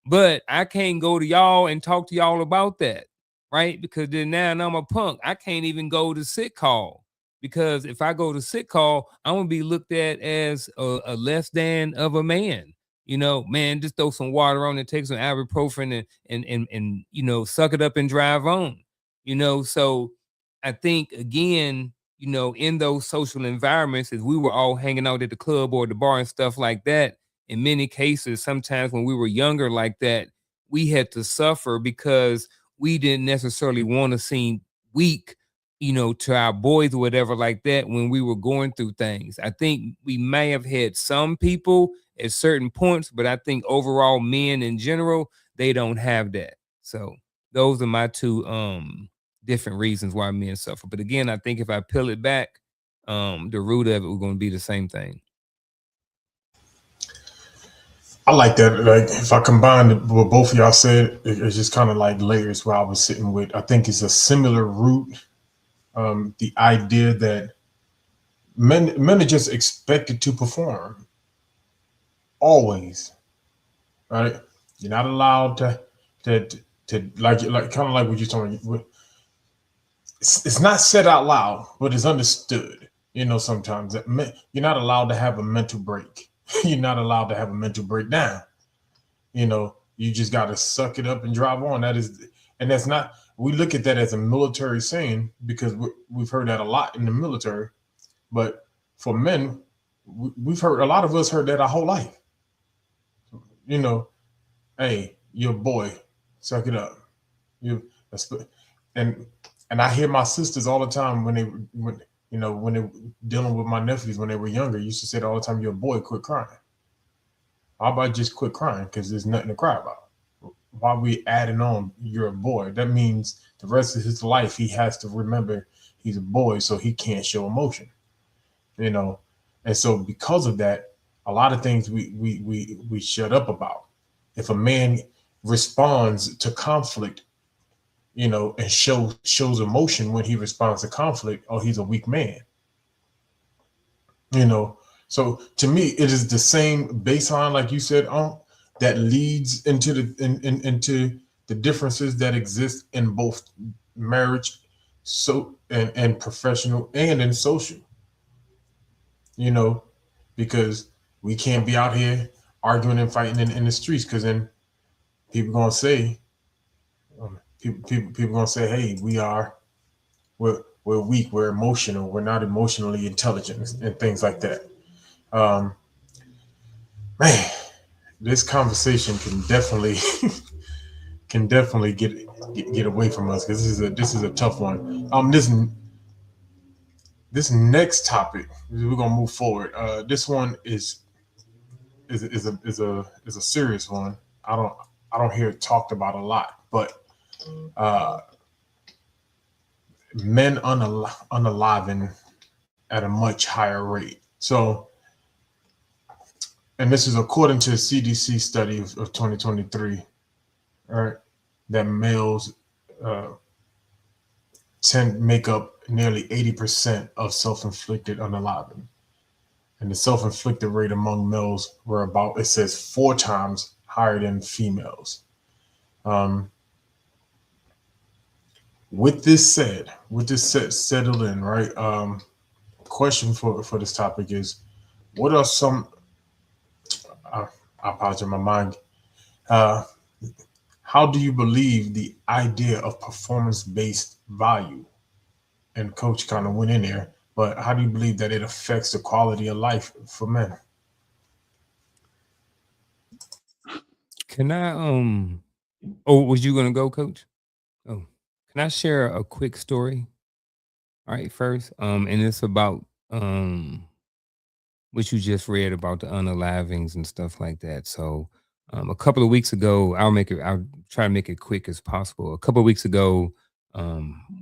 But I can't go to y'all and talk to y'all about that, right? Because then now I'm a punk. I can't even go to sick call. Because if I go to sick call, I'm going to be looked at as a less than of a man. Man, just throw some water on it, take some ibuprofen and suck it up and drive on. So I think again, in those social environments, as we were all hanging out at the club or the bar and stuff like that, in many cases, sometimes when we were younger like that, we had to suffer because we didn't necessarily want to seem weak, to our boys or whatever like that when we were going through things. I think we may have had some people at certain points, but I think overall men in general, they don't have that. So those are my two different reasons why men suffer. But again, I think if I peel it back, the root of it was going to be the same thing. I like that. Like if I combine what both of y'all said, it's just kind of like layers where I was sitting with. I think it's a similar root. The idea that men are just expected to perform always, right? You're not allowed to like kind of like what you're talking about. It's not said out loud, but it's understood. Sometimes that you're not allowed to have a mental break. You're not allowed to have a mental breakdown. You just got to suck it up and drive on. That's not. We look at that as a military saying because we've heard that a lot in the military. But for men, we've heard a lot of us heard that our whole life. Hey, you're a boy, suck it up. And I hear my sisters all the time when they're dealing with my nephews when they were younger, used to say it all the time, you're a boy, quit crying. How about just quit crying? Because there's nothing to cry about. Why are we adding on you're a boy? That means the rest of his life he has to remember he's a boy, so he can't show emotion. And so because of that, a lot of things we shut up about. If a man responds to conflict, and shows emotion when he responds to conflict, oh, he's a weak man. So to me, it is the same baseline, like you said, that leads into into the differences that exist in both marriage, and professional and in social. Because we can't be out here arguing and fighting in the streets, because then people gonna say, people gonna say, hey, we're weak, we're emotional, we're not emotionally intelligent, and things like that. Man, this conversation can definitely get away from us, because this is a tough one. This next topic, we're gonna move forward. This one is a serious one. I don't hear it talked about a lot, but men unaliving at a much higher rate. So, and this is according to a CDC study of 2023, right? That males make up nearly 80% of self-inflicted unaliving. And the self-inflicted rate among males were about, it says, 4 times higher than females. With this settled in, right? Question for this topic is, what are some, I apologize, my mind how do you believe the idea of performance-based value, and Coach kind of went in there, but how do you believe that it affects the quality of life for men? Can I oh, was you gonna go, Coach? Oh, can I share a quick story? All right, first. And it's about what you just read about the unalivings and stuff like that. So a couple of weeks ago, I'll try to make it quick as possible. A couple of weeks ago,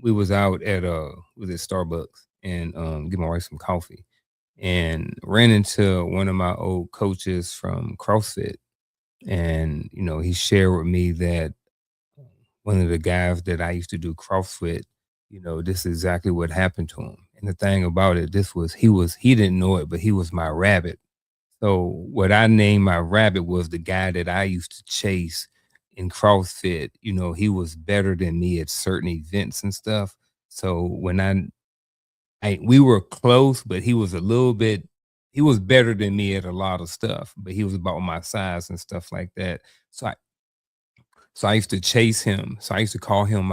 we was out at Starbucks and give my wife some coffee and ran into one of my old coaches from CrossFit. And, he shared with me that one of the guys that I used to do CrossFit, this is exactly what happened to him. And the thing about it, he didn't know it, but he was my rabbit. So what I named my rabbit was the guy that I used to chase in CrossFit. He was better than me at certain events and stuff. So when we were close, but he was better than me at a lot of stuff, but he was about my size and stuff like that. So I used to chase him. So I used to call him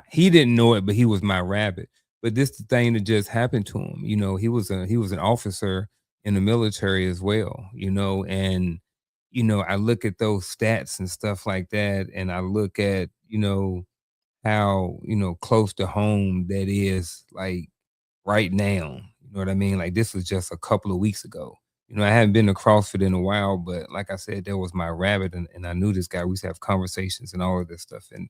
he didn't know it, but he was my rabbit. But this the thing that just happened to him. He was an officer in the military as well, and I look at those stats and stuff like that, and I look at, how, close to home that is, like, right now. You know what I mean? Like, this was just a couple of weeks ago. I haven't been to CrossFit in a while, but like I said, there was my rabbit, and I knew this guy. We used to have conversations and all of this stuff. And,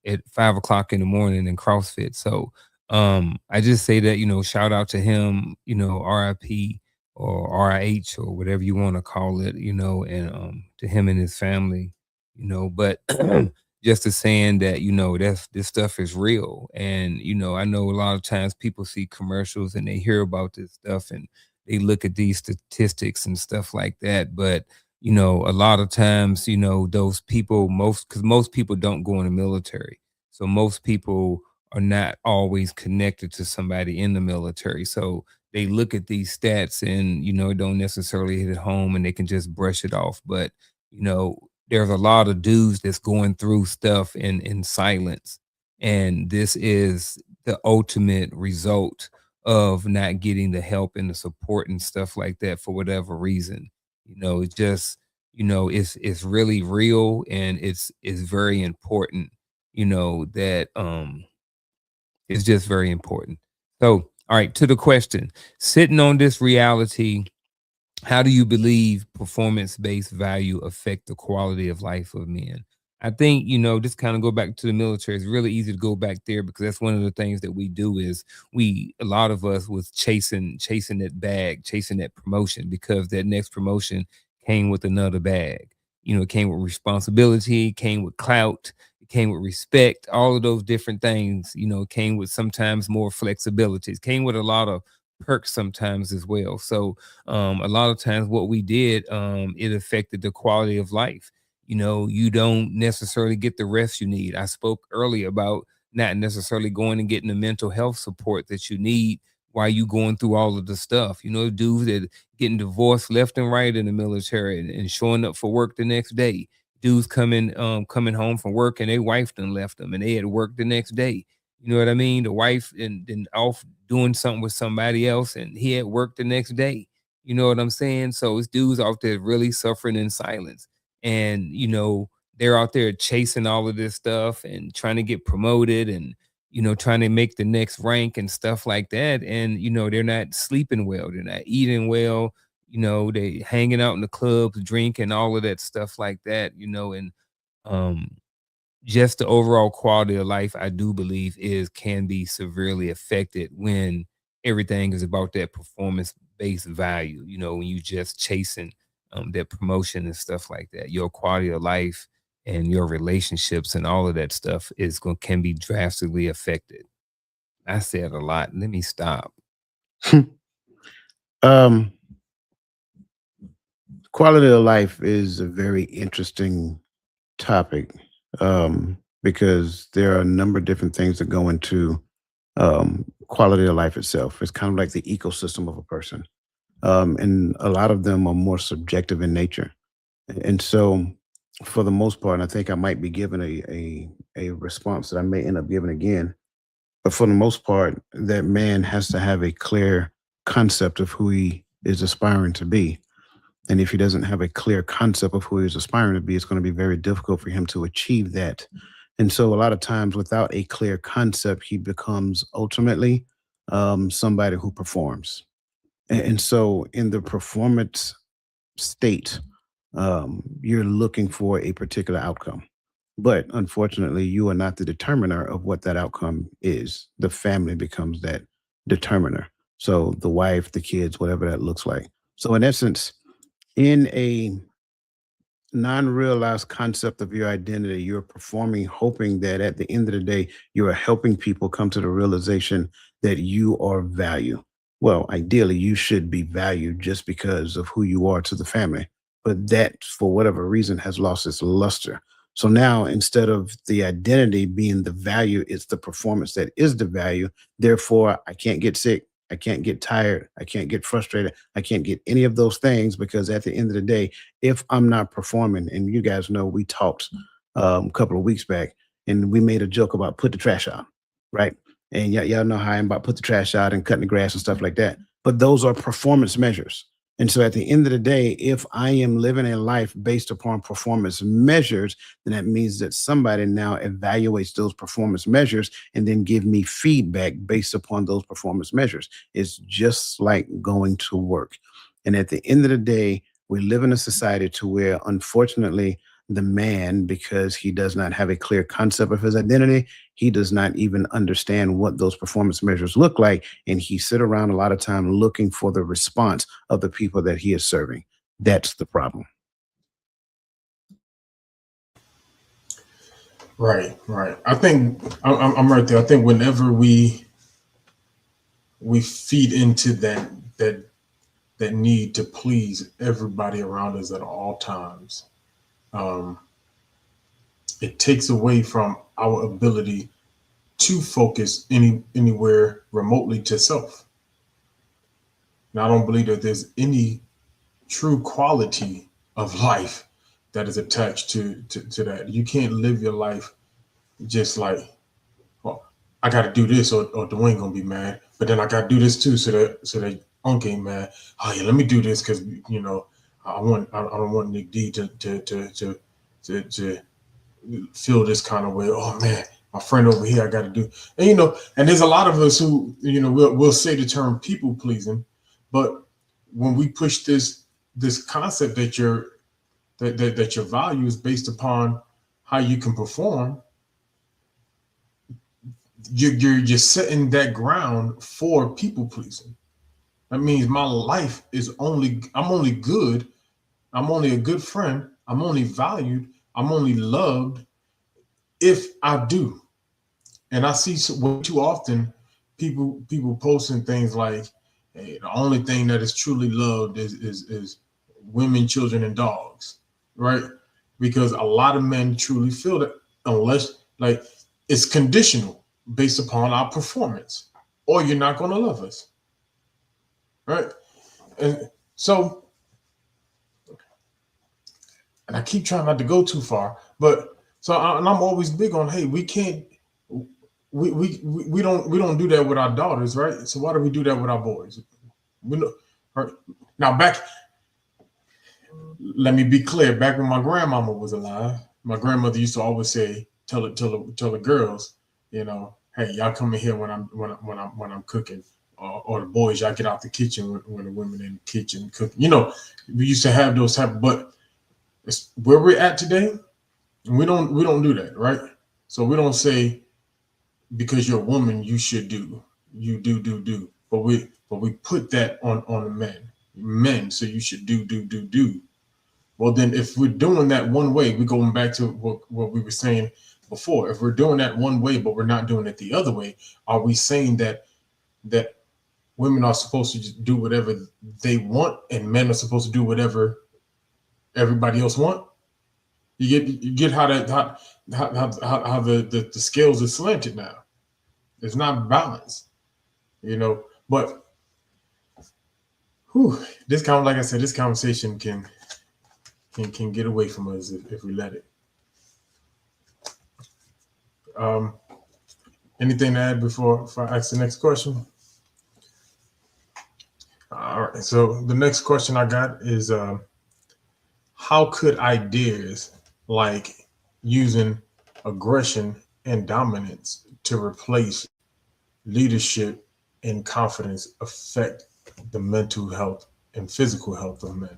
at 5 o'clock in the morning in CrossFit. So I just say that, shout out to him, RIP or RIH or whatever you want to call it, and to him and his family, but just to saying that, this stuff is real. And, I know a lot of times people see commercials and they hear about this stuff and they look at these statistics and stuff like that. But, a lot of times, those people, because most people don't go in the military. So most people are not always connected to somebody in the military. So they look at these stats and, don't necessarily hit it home and they can just brush it off. But, there's a lot of dudes that's going through stuff in silence. And this is the ultimate result of not getting the help and the support and stuff like that for whatever reason. It's just, it's really real, and it's very important, that it's just very important. So, all right, to the question, sitting on this reality, how do you believe performance-based value affect the quality of life of men? I think, just kind of go back to the military. It's really easy to go back there because that's one of the things that we do is a lot of us was chasing that bag, chasing that promotion, because that next promotion came with another bag. It came with responsibility, came with clout, it came with respect, all of those different things, came with sometimes more flexibility. It came with a lot of perks sometimes as well. So a lot of times what we did, it affected the quality of life. You don't necessarily get the rest you need. I spoke earlier about not necessarily going and getting the mental health support that you need while you going through all of the stuff. Dudes that getting divorced left and right in the military and showing up for work the next day. Dudes coming home from work and their wife done left them and they had work the next day. You know what I mean? The wife and off doing something with somebody else and he had work the next day. You know what I'm saying? So it's dudes out there really suffering in silence. And, they're out there chasing all of this stuff and trying to get promoted and, trying to make the next rank and stuff like that. And, they're not sleeping well. They're not eating well. They hanging out in the clubs, drinking, all of that stuff like that, and um just the overall quality of life, I do believe, can be severely affected when everything is about that performance based value. When you just chasing that promotion and stuff like that, your quality of life and your relationships and all of that stuff can be drastically affected. I said a lot. Let me stop. um, Quality of life is a very interesting topic, because there are a number of different things that go into quality of life itself. It's kind of like the ecosystem of a person, and a lot of them are more subjective in nature. And so for the most part, and I think I might be giving a response that I may end up giving again. But for the most part, that man has to have a clear concept of who he is aspiring to be. And if he doesn't have a clear concept of who he's aspiring to be, it's going to be very difficult for him to achieve that. And so, a lot of times, without a clear concept, he becomes ultimately somebody who performs. And so, in the performance state, you're looking for a particular outcome. But unfortunately, you are not the determiner of what that outcome is. The family becomes that determiner. So the wife, the kids, whatever that looks like. So, in essence, in a non-realized concept of your identity, you're performing, hoping that at the end of the day, you are helping people come to the realization that you are value. Well, ideally, you should be valued just because of who you are to the family. But that, for whatever reason, has lost its luster. So now, instead of the identity being the value, it's the performance that is the value. Therefore, I can't get sick. I can't get tired. I can't get frustrated. I can't get any of those things because at the end of the day, if I'm not performing, and you guys know we talked a couple of weeks back and we made a joke about put the trash out, right? And y'all know how I'm about put the trash out and cutting the grass and stuff like that. But those are performance measures. And so at the end of the day, if I am living a life based upon performance measures, then that means that somebody now evaluates those performance measures and then give me feedback based upon those performance measures. It's just like going to work. And at the end of the day, we live in a society to where, unfortunately, the man, because he does not have a clear concept of his identity, he does not even understand what those performance measures look like. And he sit around a lot of time looking for the response of the people that he is serving. That's the problem. Right, right. I think I'm right there. I think whenever we feed into that need to please everybody around us at all times, um, it takes away from our ability to focus anywhere remotely to self. Now, I don't believe that there's any true quality of life that is attached to that. You can't live your life just like, well, I got to do this or Dwayne gonna be mad, but then I got to do this too so that Unc ain't mad. Oh yeah, let me do this because I don't want Nick D to feel this kind of way. Oh man, my friend over here, I got to do. And there's a lot of us who we'll say the term people pleasing, but when we push this concept that your value is based upon how you can perform, you're setting that ground for people pleasing. That means my life is I'm only good. I'm only a good friend. I'm only valued. I'm only loved if I do. And I see way too often people posting things like, "Hey, the only thing that is truly loved is women, children, and dogs," right? Because a lot of men truly feel that unless like it's conditional based upon our performance, or you're not going to love us, right? And so, and I keep trying not to go too far, but and I'm always big on, hey, we can't. We don't do that with our daughters, right? So why do we do that with our boys? We know, right? Now let me be clear. Back when my grandmama was alive, my grandmother used to always say, tell the girls, hey, y'all come in here when I'm cooking, or the boys, y'all get out the kitchen when the women in the kitchen cooking. We used to have those type, but it's where we're at today. We don't do that, right? So we don't say, because you're a woman, you should do. You do. But we put that on the men. Men, so you should do. Well, then if we're doing that one way, we're going back to what we were saying before. If we're doing that one way, but we're not doing it the other way, are we saying that women are supposed to just do whatever they want and men are supposed to do whatever everybody else want? You get how the scales are slanted now. It's not balanced, But this like I said, this conversation can can get away from us if we let it. Anything to add before I ask the next question? All right. So the next question I got is, how could ideas like using aggression and dominance to replace leadership and confidence affect the mental health and physical health of men?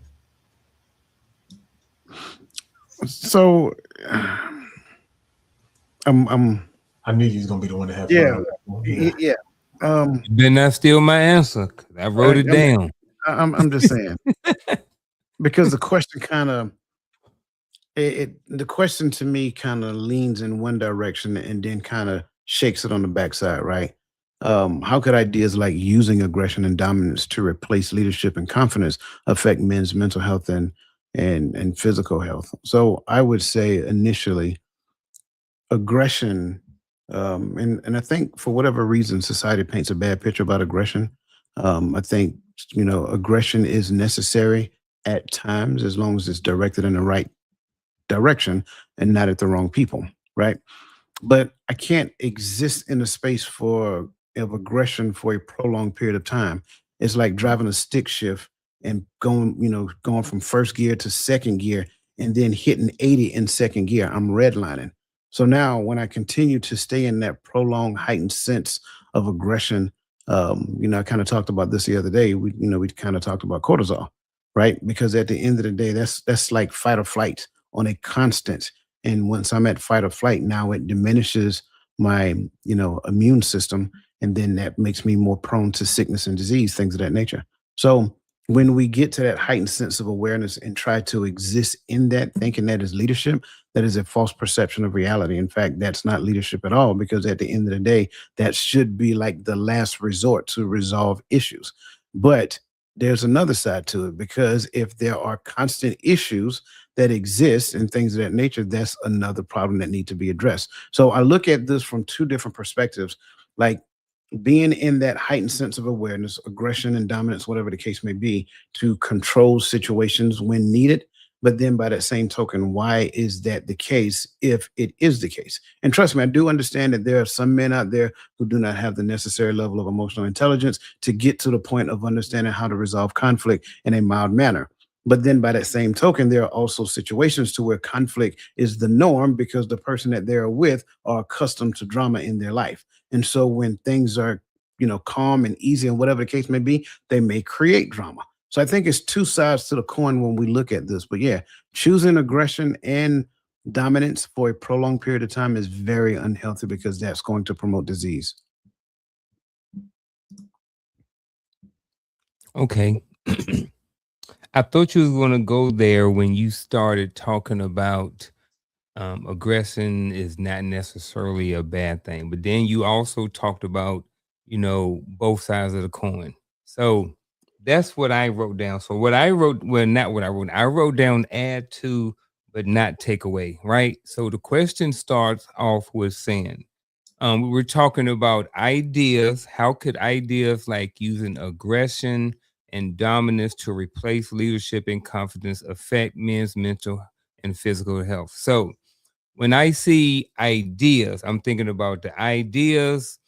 So, I knew you was gonna be the one to have yeah, fun. yeah. You better not steal my answer, 'cause I wrote it down. I'm just saying because the question kind of the question to me kind of leans in one direction and then kind of shakes it on the backside, right? How could ideas like using aggression and dominance to replace leadership and confidence affect men's mental health and physical health? So I would say initially aggression, and I think for whatever reason society paints a bad picture about aggression. I think aggression is necessary at times as long as it's directed in the right direction and not at the wrong people, right? But I can't exist in a space of aggression for a prolonged period of time. It's like driving a stick shift and going from first gear to second gear and then hitting 80 in second gear. I'm redlining. So now when I continue to stay in that prolonged heightened sense of aggression, I kind of talked about this the other day. We kind of talked about cortisol, right? Because at the end of the day, that's like fight or flight on a constant. And once I'm at fight or flight, now it diminishes my, immune system. And then that makes me more prone to sickness and disease, things of that nature. So when we get to that heightened sense of awareness and try to exist in that, thinking that is leadership, that is a false perception of reality. In fact, that's not leadership at all, because at the end of the day, that should be like the last resort to resolve issues. But there's another side to it, because if there are constant issues that exist and things of that nature, that's another problem that need to be addressed. So I look at this from two different perspectives, like being in that heightened sense of awareness, aggression and dominance, whatever the case may be, to control situations when needed. But then by that same token, why is that the case if it is the case? And trust me, I do understand that there are some men out there who do not have the necessary level of emotional intelligence to get to the point of understanding how to resolve conflict in a mild manner. But then by that same token, there are also situations to where conflict is the norm because the person that they're with are accustomed to drama in their life. And so when things are, calm and easy and whatever the case may be, they may create drama. So I think it's two sides to the coin when we look at this. But yeah, choosing aggression and dominance for a prolonged period of time is very unhealthy because that's going to promote disease. Okay. I thought you was going to go there when you started talking about aggression is not necessarily a bad thing, but then you also talked about, both sides of the coin. So that's what I wrote down. So what I wrote, well, not what I wrote down add to, but not take away, right? So the question starts off with saying, we were talking about ideas. How could ideas like using aggression and dominance to replace leadership and confidence affect men's mental and physical health? So when I see ideas, I'm thinking about the ideas,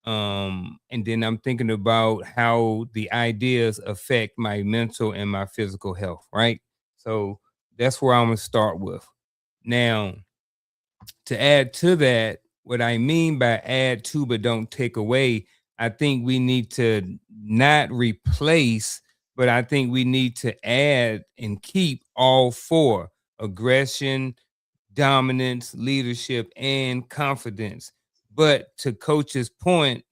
and then I'm thinking about how the ideas affect my mental and my physical health, right? So that's where I'm gonna start with. Now, to add to that, what I mean by add to but don't take away, I think we need to not replace, but I think we need to add and keep all four: aggression, dominance, leadership, and confidence. But to Coach's point,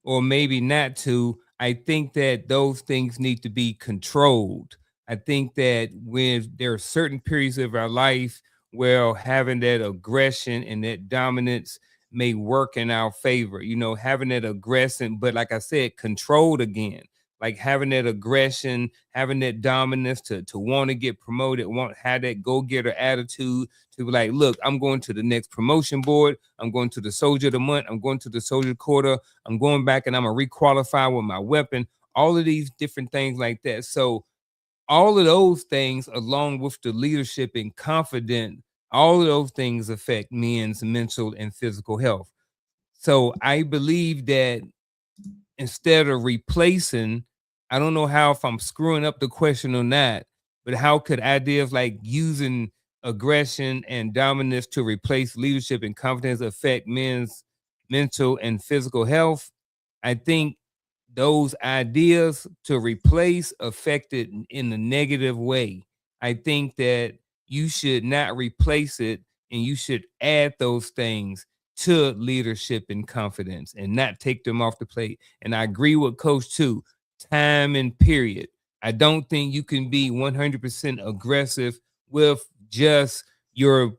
or maybe not to, I think that those things need to be controlled. I think that when there are certain periods of our life where having that aggression and that dominance may work in our favor, having that aggression, but like I said, controlled again, like having that aggression, having that dominance to want to get promoted, want have that go-getter attitude to be like, look, I'm going to the next promotion board, I'm going to the soldier of the month, I'm going to the soldier quarter, I'm going back and I'm gonna requalify with my weapon, all of these different things like that. So all of those things, along with the leadership and confidence, all of those things affect men's mental and physical health. So I believe that instead of replacing, I don't know how, if I'm screwing up the question or not, but how could ideas like using aggression and dominance to replace leadership and confidence affect men's mental and physical health? I think those ideas to replace affected in a negative way. I think that you should not replace it, and you should add those things to leadership and confidence and not take them off the plate. And I agree with Coach too. Time and period. I don't think you can be 100% aggressive with just your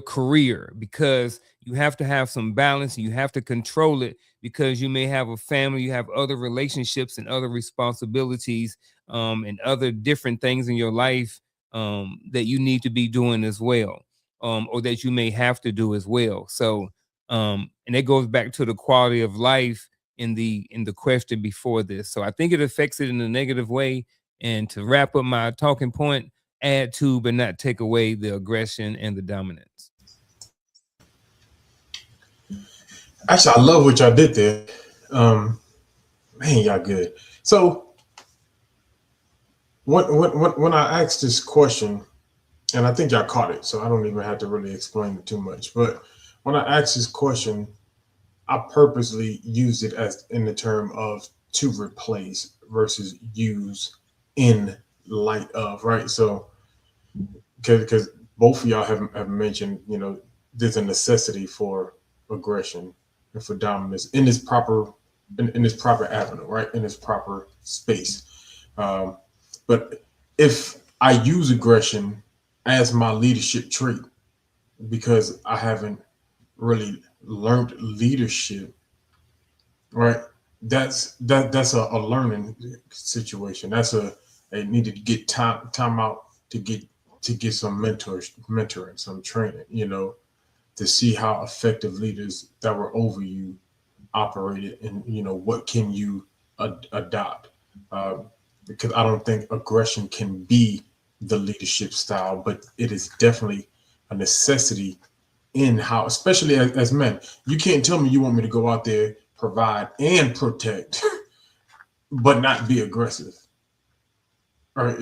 career, because you have to have some balance. You have to control it, because you may have a family, you have other relationships and other responsibilities, and other different things in your life that you need to be doing as well, or that you may have to do as well. So, and it goes back to the quality of life in the question before this. So I think it affects it in a negative way. And to wrap up my talking point, add to but not take away the aggression and the dominance. Actually, I love what y'all did there. Man, y'all good. So when I asked this question, and I think y'all caught it, so I don't even have to really explain it too much. But when I asked this question, I purposely used it as in the term of to replace versus use in light of, right? So because both of y'all have mentioned, there's a necessity for aggression and for dominance in this proper avenue, right? In this proper space. But if I use aggression as my leadership trait because I haven't really learned leadership, right? That's a learning situation. That's I needed to get time out to get some mentoring, some training, to see how effective leaders that were over you operated, and what can you adopt, because I don't think aggression can be the leadership style, but it is definitely a necessity in how, especially as men. You can't tell me you want me to go out there, provide and protect but not be aggressive. All right,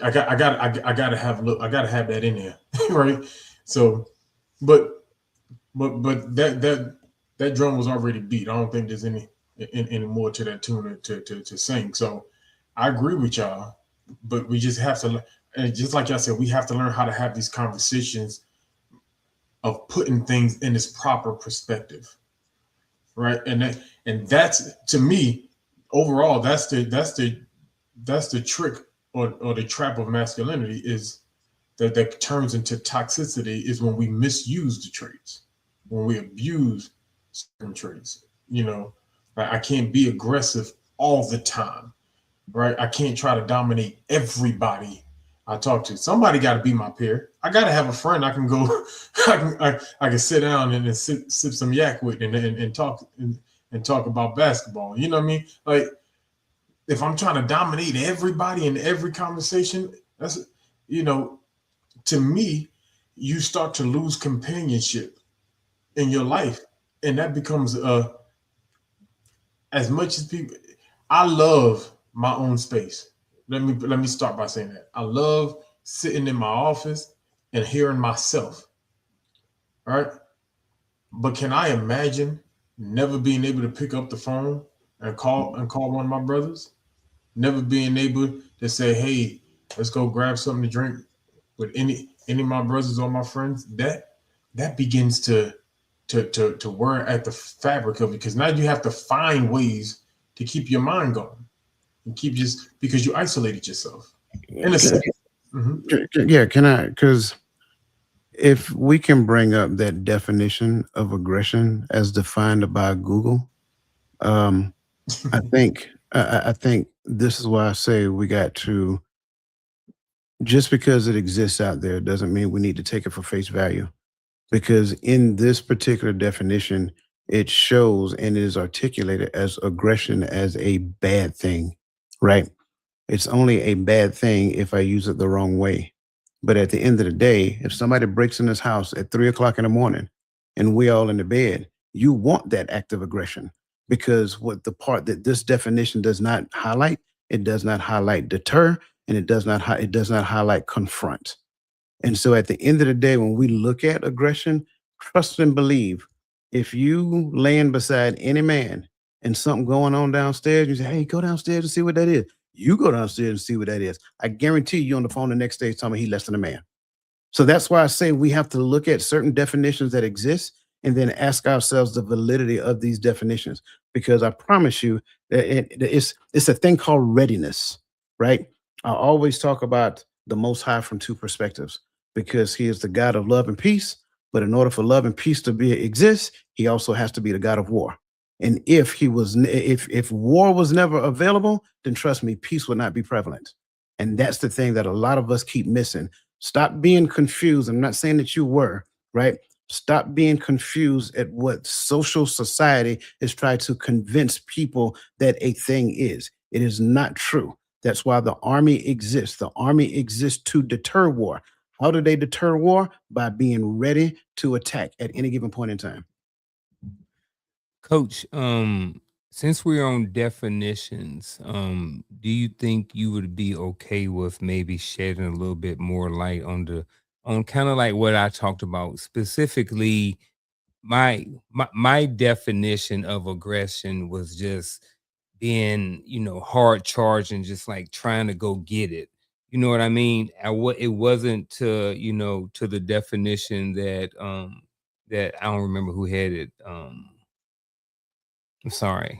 I gotta have that in there. Right? So but that drum was already beat. I don't think there's any more to that tune to sing. So I agree with y'all, but we just have to, and just like y'all said, we have to learn how to have these conversations of putting things in its proper perspective, right? And that's, to me, overall, that's the trick or the trap of masculinity, is that turns into toxicity, is when we misuse the traits, when we abuse certain traits. I can't be aggressive all the time, right? I can't try to dominate everybody I talk to. Somebody got to be my peer. I got to have a friend I can go, I can sit down and sip some yak with and talk and talk about basketball. You know what I mean? Like, if I'm trying to dominate everybody in every conversation, that's, to me, you start to lose companionship in your life. And that becomes as much as people, I love my own space. Let me start by saying that. I love sitting in my office and hearing myself. All right. But can I imagine never being able to pick up the phone and call one of my brothers? Never being able to say, hey, let's go grab something to drink with any of my brothers or my friends. That begins to wear at the fabric of it, because now you have to find ways to keep your mind going and keep, just because you isolated yourself. In a sense. Mm-hmm. Yeah, can I? Because if we can bring up that definition of aggression as defined by Google, I think this is why I say we got to, just because it exists out there doesn't mean we need to take it for face value. Because in this particular definition, it shows and is articulated as aggression as a bad thing, right? It's only a bad thing if I use it the wrong way. But at the end of the day, if somebody breaks in this house at 3 o'clock in the morning and we all in the bed, you want that act of aggression, because what the part that this definition does not highlight, it does not highlight deter, and it does not highlight confront. And so at the end of the day, when we look at aggression, trust and believe. If you laying beside any man and something going on downstairs, you say, hey, go downstairs and see what that is. You go downstairs and see what that is. I guarantee you on the phone the next day telling me he less than a man. So that's why I say we have to look at certain definitions that exist and then ask ourselves the validity of these definitions. Because I promise you that it's a thing called readiness, right? I always talk about the Most High from two perspectives, because he is the God of love and peace. But in order for love and peace to exist, he also has to be the God of war. And if war was never available, then trust me, peace would not be prevalent. And that's the thing that a lot of us keep missing. Stop being confused. I'm not saying that you were, right? Stop being confused at what social society is trying to convince people that a thing is. It is not true. That's why the army exists. The army exists to deter war. How do they deter war? By being ready to attack at any given point in time. Coach, since we're on definitions, do you think you would be okay with maybe shedding a little bit more light on kind of like what I talked about, specifically my definition of aggression was just being, hard charged and just like trying to go get it. You know what I mean? It wasn't to the definition that I don't remember who had it. I'm sorry.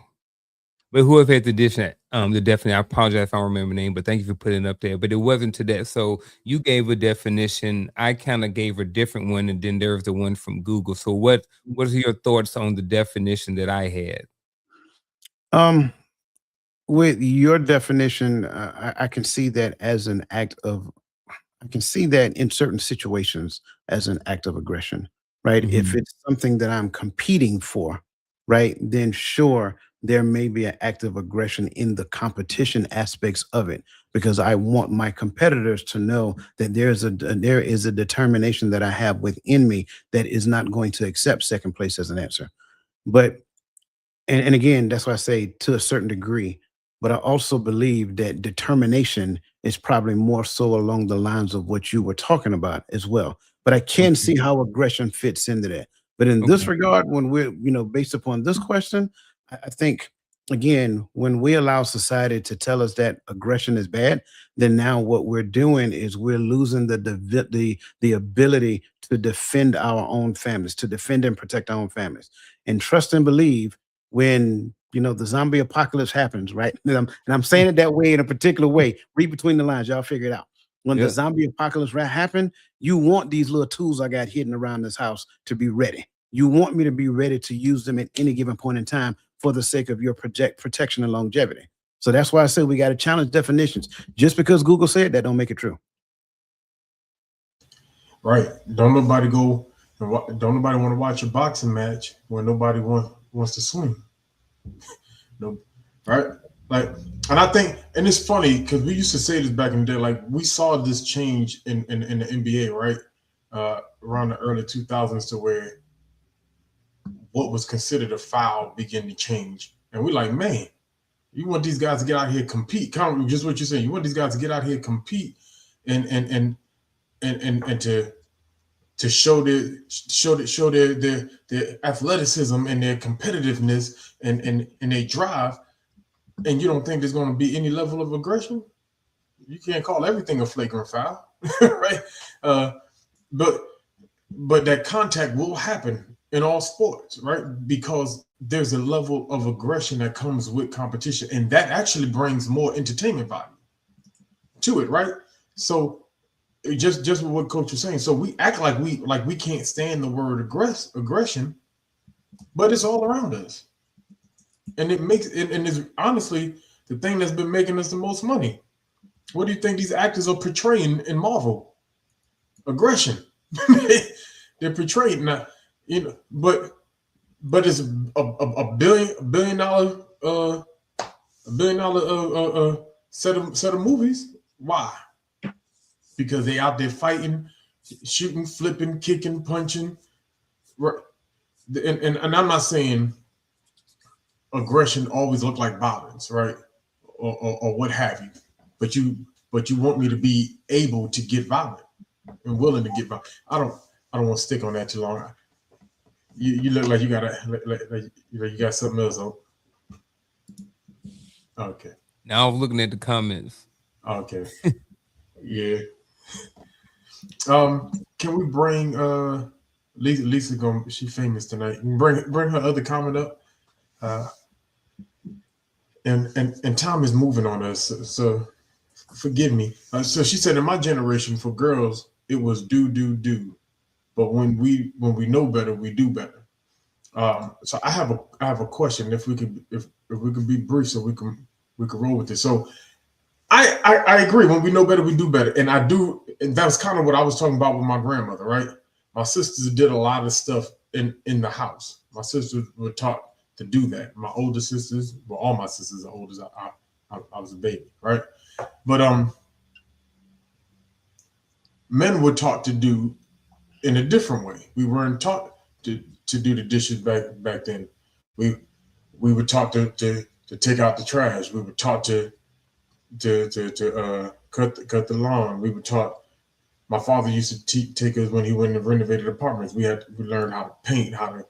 But whoever had the definition, I apologize if I don't remember the name, but thank you for putting it up there. But it wasn't to that. So you gave a definition. I kind of gave a different one, and then there's the one from Google. So what are your thoughts on the definition that I had? With your definition, I can see that as an act of, I can see that in certain situations as an act of aggression, right? If it's something that I'm competing for, right, then sure, there may be an act of aggression in the competition aspects of it, because I want my competitors to know that there is a determination that I have within me that is not going to accept second place as an answer. But and again, that's why I say to a certain degree, but I also believe that determination is probably more so along the lines of what you were talking about as well. But I can see how aggression fits into that. But in this regard, when we're, based upon this question, I think, again, when we allow society to tell us that aggression is bad, then now what we're doing is we're losing the ability to defend our own families, to defend and protect our own families. And trust and believe, when the zombie apocalypse happens, right? And I'm saying it that way in a particular way. Read between the lines, y'all figure it out. When the zombie apocalypse happen, you want these little tools I got hidden around this house to be ready. You want me to be ready to use them at any given point in time for the sake of your protection and longevity. So that's why I said we got to challenge definitions. Just because Google said that don't make it true. Right. Don't nobody want to watch a boxing match when nobody wants to swing. No, right? Like, and I think, and it's funny because we used to say this back in the day. Like, we saw this change in the NBA, right? Around the early 2000s, to where what was considered a foul began to change, and we're like, man, you want these guys to get out here and compete? Kind of just what you're saying. You want these guys to get out here and compete, and to show their athleticism and their competitiveness and their drive, and you don't think there's going to be any level of aggression? You can't call everything a flagrant foul, right? But that contact will happen in all sports, right? Because there's a level of aggression that comes with competition, and that actually brings more entertainment value to it, right? So just what Coach was saying. So we act like we can't stand the word aggression, but it's all around us, and it makes it, and it's honestly the thing that's been making us the most money. What do you think these actors are portraying in Marvel? Aggression. They're portraying now, but it's a billion dollar set of movies. Why? Because they out there fighting, shooting, flipping, kicking, punching. And I'm not saying aggression always look like violence, right? Or what have you. But you want me to be able to get violent and willing to get violent. I don't want to stick on that too long. You look like you got you got something else on. Okay. Now I'm looking at the comments. Okay. Yeah. Can we bring Lisa going? She's famous tonight. Bring her other comment up. And time is moving on us, so forgive me. So she said, in my generation, for girls, it was do, but when we know better, we do better. So I have a question. If we could be brief, so we can roll with this. So I agree. When we know better, we do better, and I do. And that's kind of what I was talking about with my grandmother, right? My sisters did a lot of stuff in the house. My sisters were taught to do that. My older sisters, well, all my sisters are older. I was a baby, right? But men were taught to do in a different way. We weren't taught to do the dishes back then. We were taught to take out the trash. We were taught to cut the lawn. We were taught. My father used to take us when he went and renovated apartments. We learned how to paint, how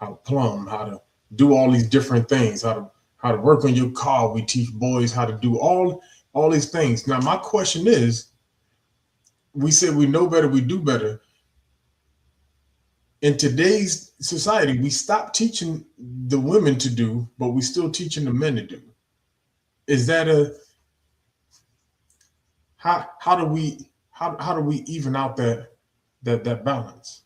to plumb, how to do all these different things, how to work on your car. We teach boys how to do all these things. Now, my question is, we said we know better, we do better. In today's society, we stopped teaching the women to do, but we still teaching the men to do. Is that how do we even out that balance?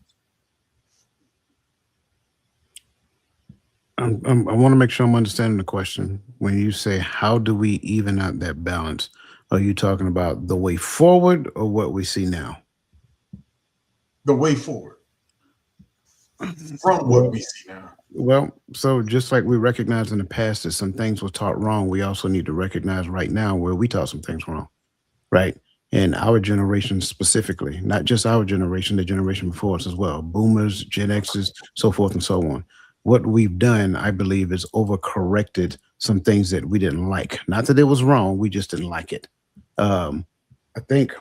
I want to make sure I'm understanding the question. When you say how do we even out that balance, are you talking about the way forward or what we see now? The way forward from what we see now. Well, so just like we recognized in the past that some things were taught wrong, we also need to recognize right now where we taught some things wrong, right? And our generation specifically, not just our generation, the generation before us as well, boomers, Gen X's, so forth and so on. What we've done, I believe, is overcorrected some things that we didn't like. Not that it was wrong, we just didn't like it. I think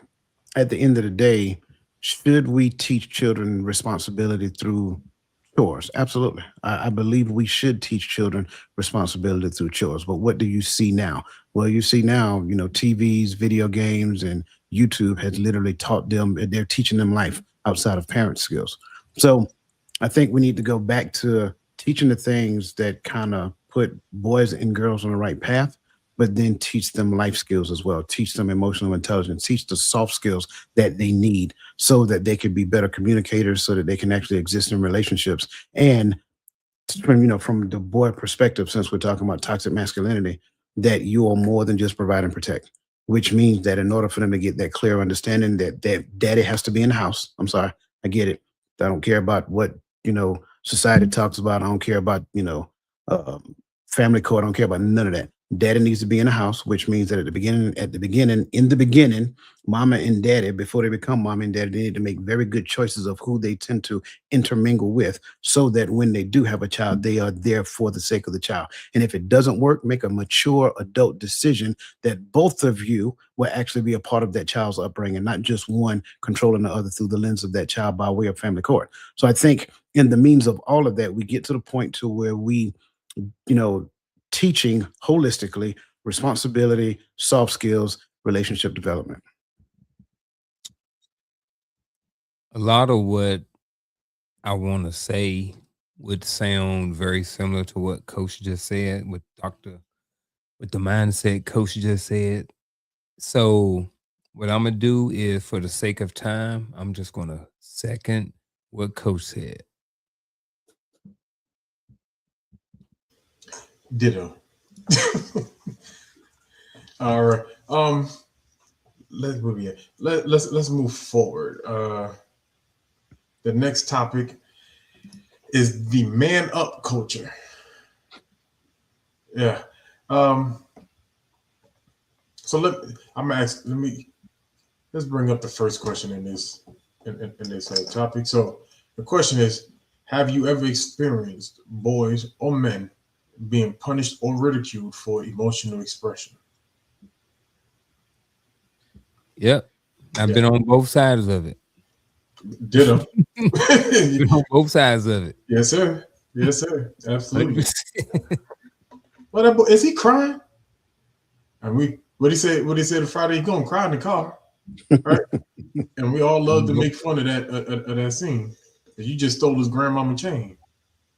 at the end of the day, should we teach children responsibility through chores? Absolutely. I believe we should teach children responsibility through chores. But what do you see now? Well, you see now, TVs, video games, and YouTube has literally taught them, they're teaching them life outside of parent skills. So I think we need to go back to teaching the things that kind of put boys and girls on the right path, but then teach them life skills as well. Teach them emotional intelligence, teach the soft skills that they need so that they can be better communicators, so that they can actually exist in relationships. And from the boy perspective, since we're talking about toxic masculinity, that you are more than just provide and protect, which means that in order for them to get that clear understanding that daddy has to be in the house. I'm sorry, I get it. I don't care about what, society talks about. I don't care about, family code. I don't care about none of that. Daddy needs to be in the house, which means that in the beginning, mama and daddy, before they become mama and daddy, they need to make very good choices of who they tend to intermingle with, so that when they do have a child, they are there for the sake of the child. And if it doesn't work, make a mature adult decision that both of you will actually be a part of that child's upbringing, not just one controlling the other through the lens of that child by way of family court. So I think in the means of all of that, we get to the point to where we, teaching holistically, responsibility, soft skills, relationship development. A lot of what I want to say would sound very similar to what Coach just said, with the mindset Coach just said. So what I'm gonna do is, for the sake of time, I'm just gonna second what Coach said. Ditto. All right. Let's move forward. The next topic is the man up culture. Yeah. So let's bring up the first question in this topic. So the question is, have you ever experienced boys or men being punished or ridiculed for emotional expression? Yep. I've Yeah, been on both sides of it. ditto. Been on both sides of it. Yes, sir. Yes, sir. Absolutely. 100%. Well, that boy, is he crying? And what he said the Friday, he gonna cry in the car, right? And we all love to make fun of that scene. You just stole his grandmama chain.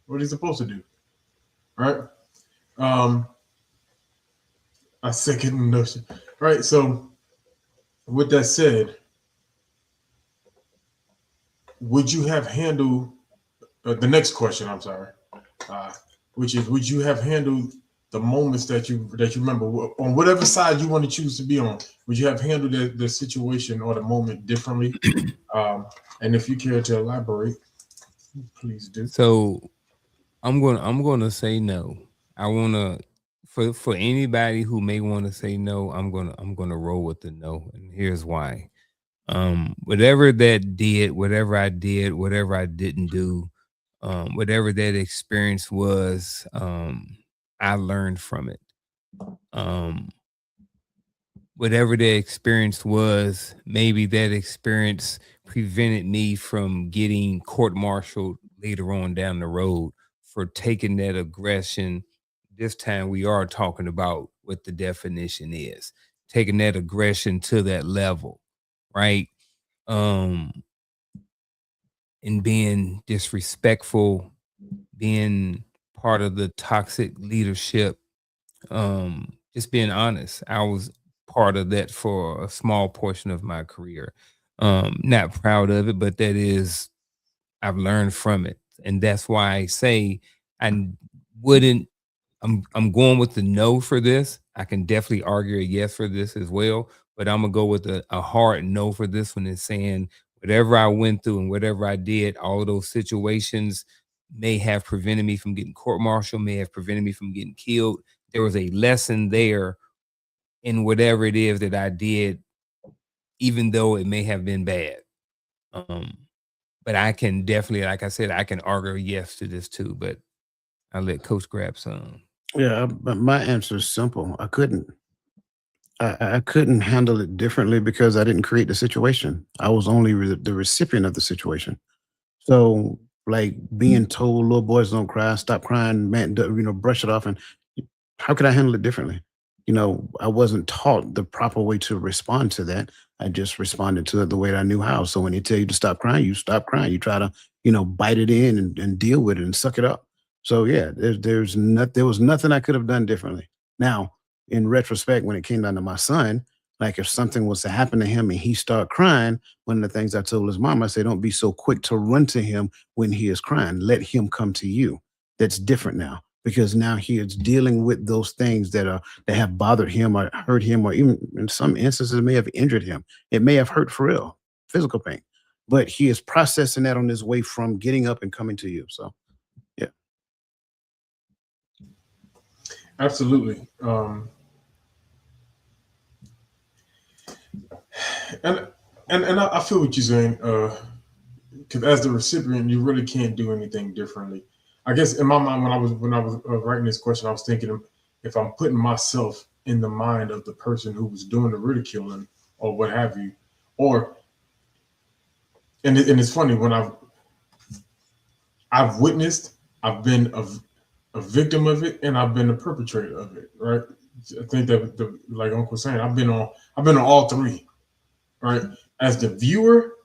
What are you supposed to do, right? I second the notion, right? So, with that said, would you have handled the next question? I'm sorry, which is, would you have handled the moments that you remember on whatever side you want to choose to be on? Would you have handled the situation or the moment differently? And if you care to elaborate, please do. So I'm gonna say no. I wanna for anybody who may want to say no, I'm gonna roll with the no, and here's why. Whatever that did, whatever I did, whatever I didn't do, whatever that experience was, I learned from it. Um, Whatever that experience was, maybe that experience prevented me from getting court-martialed later on down the road for taking that aggression. This time we are talking about what the definition is, taking that aggression to that level, right? Um, and being disrespectful, being part of the toxic leadership, just being honest. I was part of that for a small portion of my career. Not proud of it, but that is, I've learned from it. And that's why I say I wouldn't, I'm going with the no for this. I can definitely argue a yes for this as well, but I'm gonna go with a hard no for this one, is saying whatever I went through and whatever I did, all of those situations may have prevented me from getting court-martialed, may have prevented me from getting killed. There was a lesson there in whatever it is that I did, even though it may have been bad. Um, but I can definitely, like I said, I can argue yes to this too, but I'll let Coach grab some. Yeah, but my answer is simple. I couldn't. I couldn't handle it differently because I didn't create the situation. I was only the recipient of the situation. So, like being told, "Little boys don't cry, stop crying, man, brush it off," and how could I handle it differently? I wasn't taught the proper way to respond to that. I just responded to it the way that I knew how. So when they tell you to stop crying, you stop crying. You try to, bite it in and deal with it and suck it up. So yeah, there was nothing I could have done differently. Now, in retrospect, when it came down to my son, like if something was to happen to him and he start crying, one of the things I told his mom, I said, don't be so quick to run to him when he is crying. Let him come to you. That's different now because now he is dealing with those things that have bothered him or hurt him, or even in some instances it may have injured him. It may have hurt for real, physical pain, but he is processing that on his way from getting up and coming to you. So, yeah. Absolutely. And I feel what you're saying. Because as the recipient, you really can't do anything differently. I guess in my mind, when I was writing this question, I was thinking, if I'm putting myself in the mind of the person who was doing the ridiculing or what have you, and it's funny when I've witnessed, I've been a victim of it, and I've been a perpetrator of it. Right? I think that like Uncle was saying, I've been on all three. Right? As the viewer,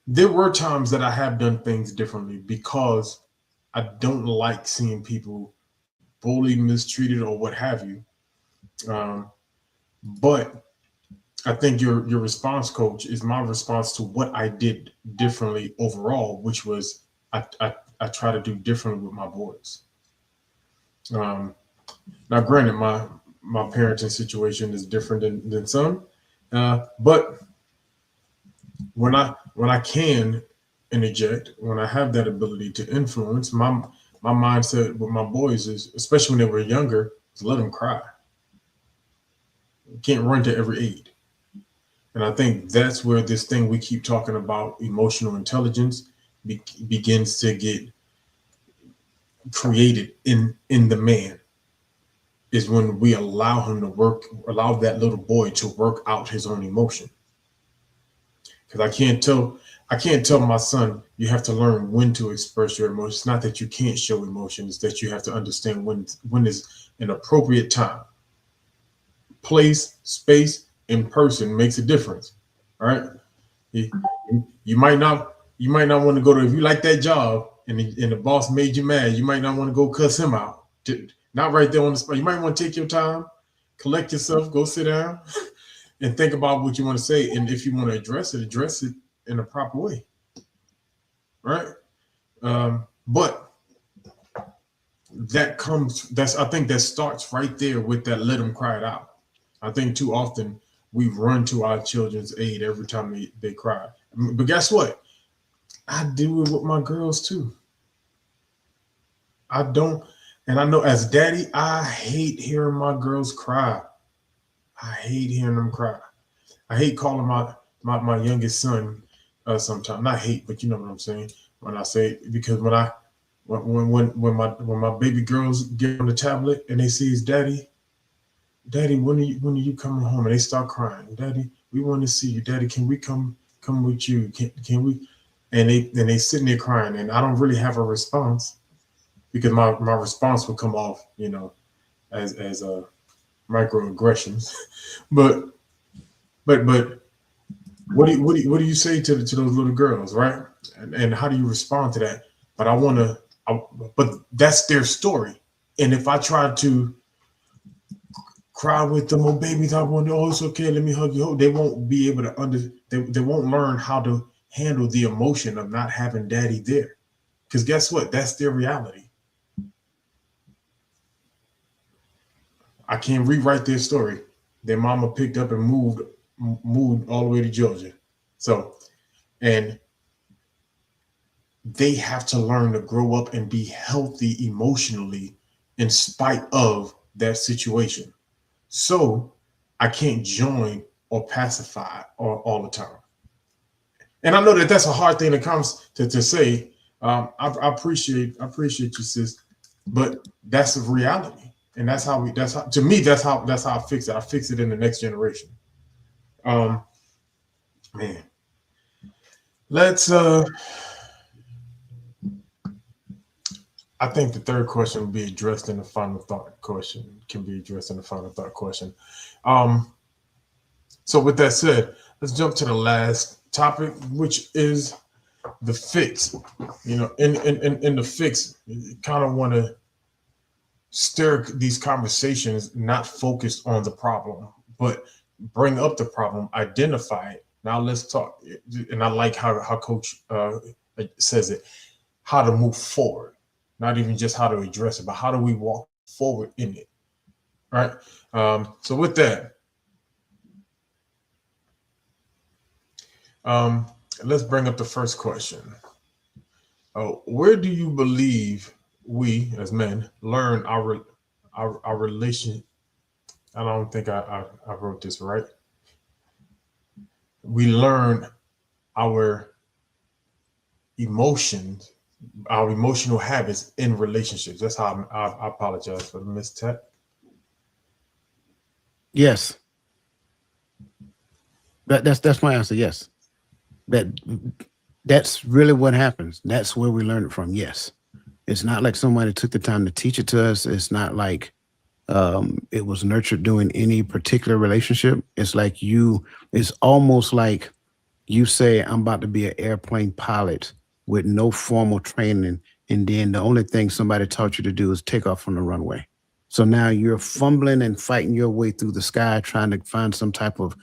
there were times that I have done things differently because I don't like seeing people bullied, mistreated, or what have you. But I think your response, Coach, is my response to what I did differently overall, which was I try to do differently with my boys. Now, granted, my parenting situation is different than some, but when I can interject, when I have that ability to influence, my mindset with my boys is, especially when they were younger, to let them cry. You can't run to every aid. And I think that's where this thing we keep talking about, emotional intelligence, begins to get created in the man, is when we allow him to allow that little boy to work out his own emotion. Because I can't tell my son, you have to learn when to express your emotions. It's not that you can't show emotions, that you have to understand when is an appropriate time. Place, space, and person makes a difference. All right. You, you might not want to go to, if you like that job and the boss made you mad, you might not want to go cuss him out. Not right there on the spot. You might want to take your time, collect yourself, go sit down, and think about what you want to say. And if you want to address it in a proper way. Right. But I think that starts right there with that, let them cry it out. I think too often we run to our children's aid every time they cry. But guess what? I do it with my girls too. I don't, and I know as daddy, I hate hearing my girls cry. I hate hearing them cry. I hate calling my youngest son sometimes. Not hate, but you know what I'm saying when I say, because when my baby girls get on the tablet and they see his daddy, when are you coming home? And they start crying. Daddy, we want to see you. Daddy, can we come with you? Can we? And they sitting there crying, and I don't really have a response, because my response will come off, as microaggressions. but what do you say to those little girls, right? And how do you respond to that? But but that's their story. And if I try to cry with them, oh babies, oh it's okay, let me hug you, they won't be able to they won't learn how to handle the emotion of not having daddy there. Because guess what? That's their reality. I can't rewrite their story. Their mama picked up and moved all the way to Georgia. So, and they have to learn to grow up and be healthy emotionally in spite of that situation. So I can't join or pacify all the time. And I know that that's a hard thing to say. I appreciate you, sis, but that's a reality. And that's how I fix it. I fix it in the next generation. Man, let's I think the third question will be addressed in the final thought question. So with that said, let's jump to the last topic, which is the fix. In the fix, you kind of want to stir these conversations, not focused on the problem, but bring up the problem, identify it. Now let's talk. And I like how Coach says it, how to move forward. Not even just how to address it, but how do we walk forward in it, right? So with that, let's bring up the first question. Where do you believe we, as men, learn our relation? I don't think I wrote this right. We learn our emotions, our emotional habits in relationships. That's how I apologize for the mistake. Yes. That's my answer. Yes. That's really what happens. That's where we learn it from. Yes. It's not like somebody took the time to teach it to us. It's not like it was nurtured during any particular relationship. It's almost like you say, I'm about to be an airplane pilot with no formal training, and then the only thing somebody taught you to do is take off from the runway. So now you're fumbling and fighting your way through the sky, trying to find some type of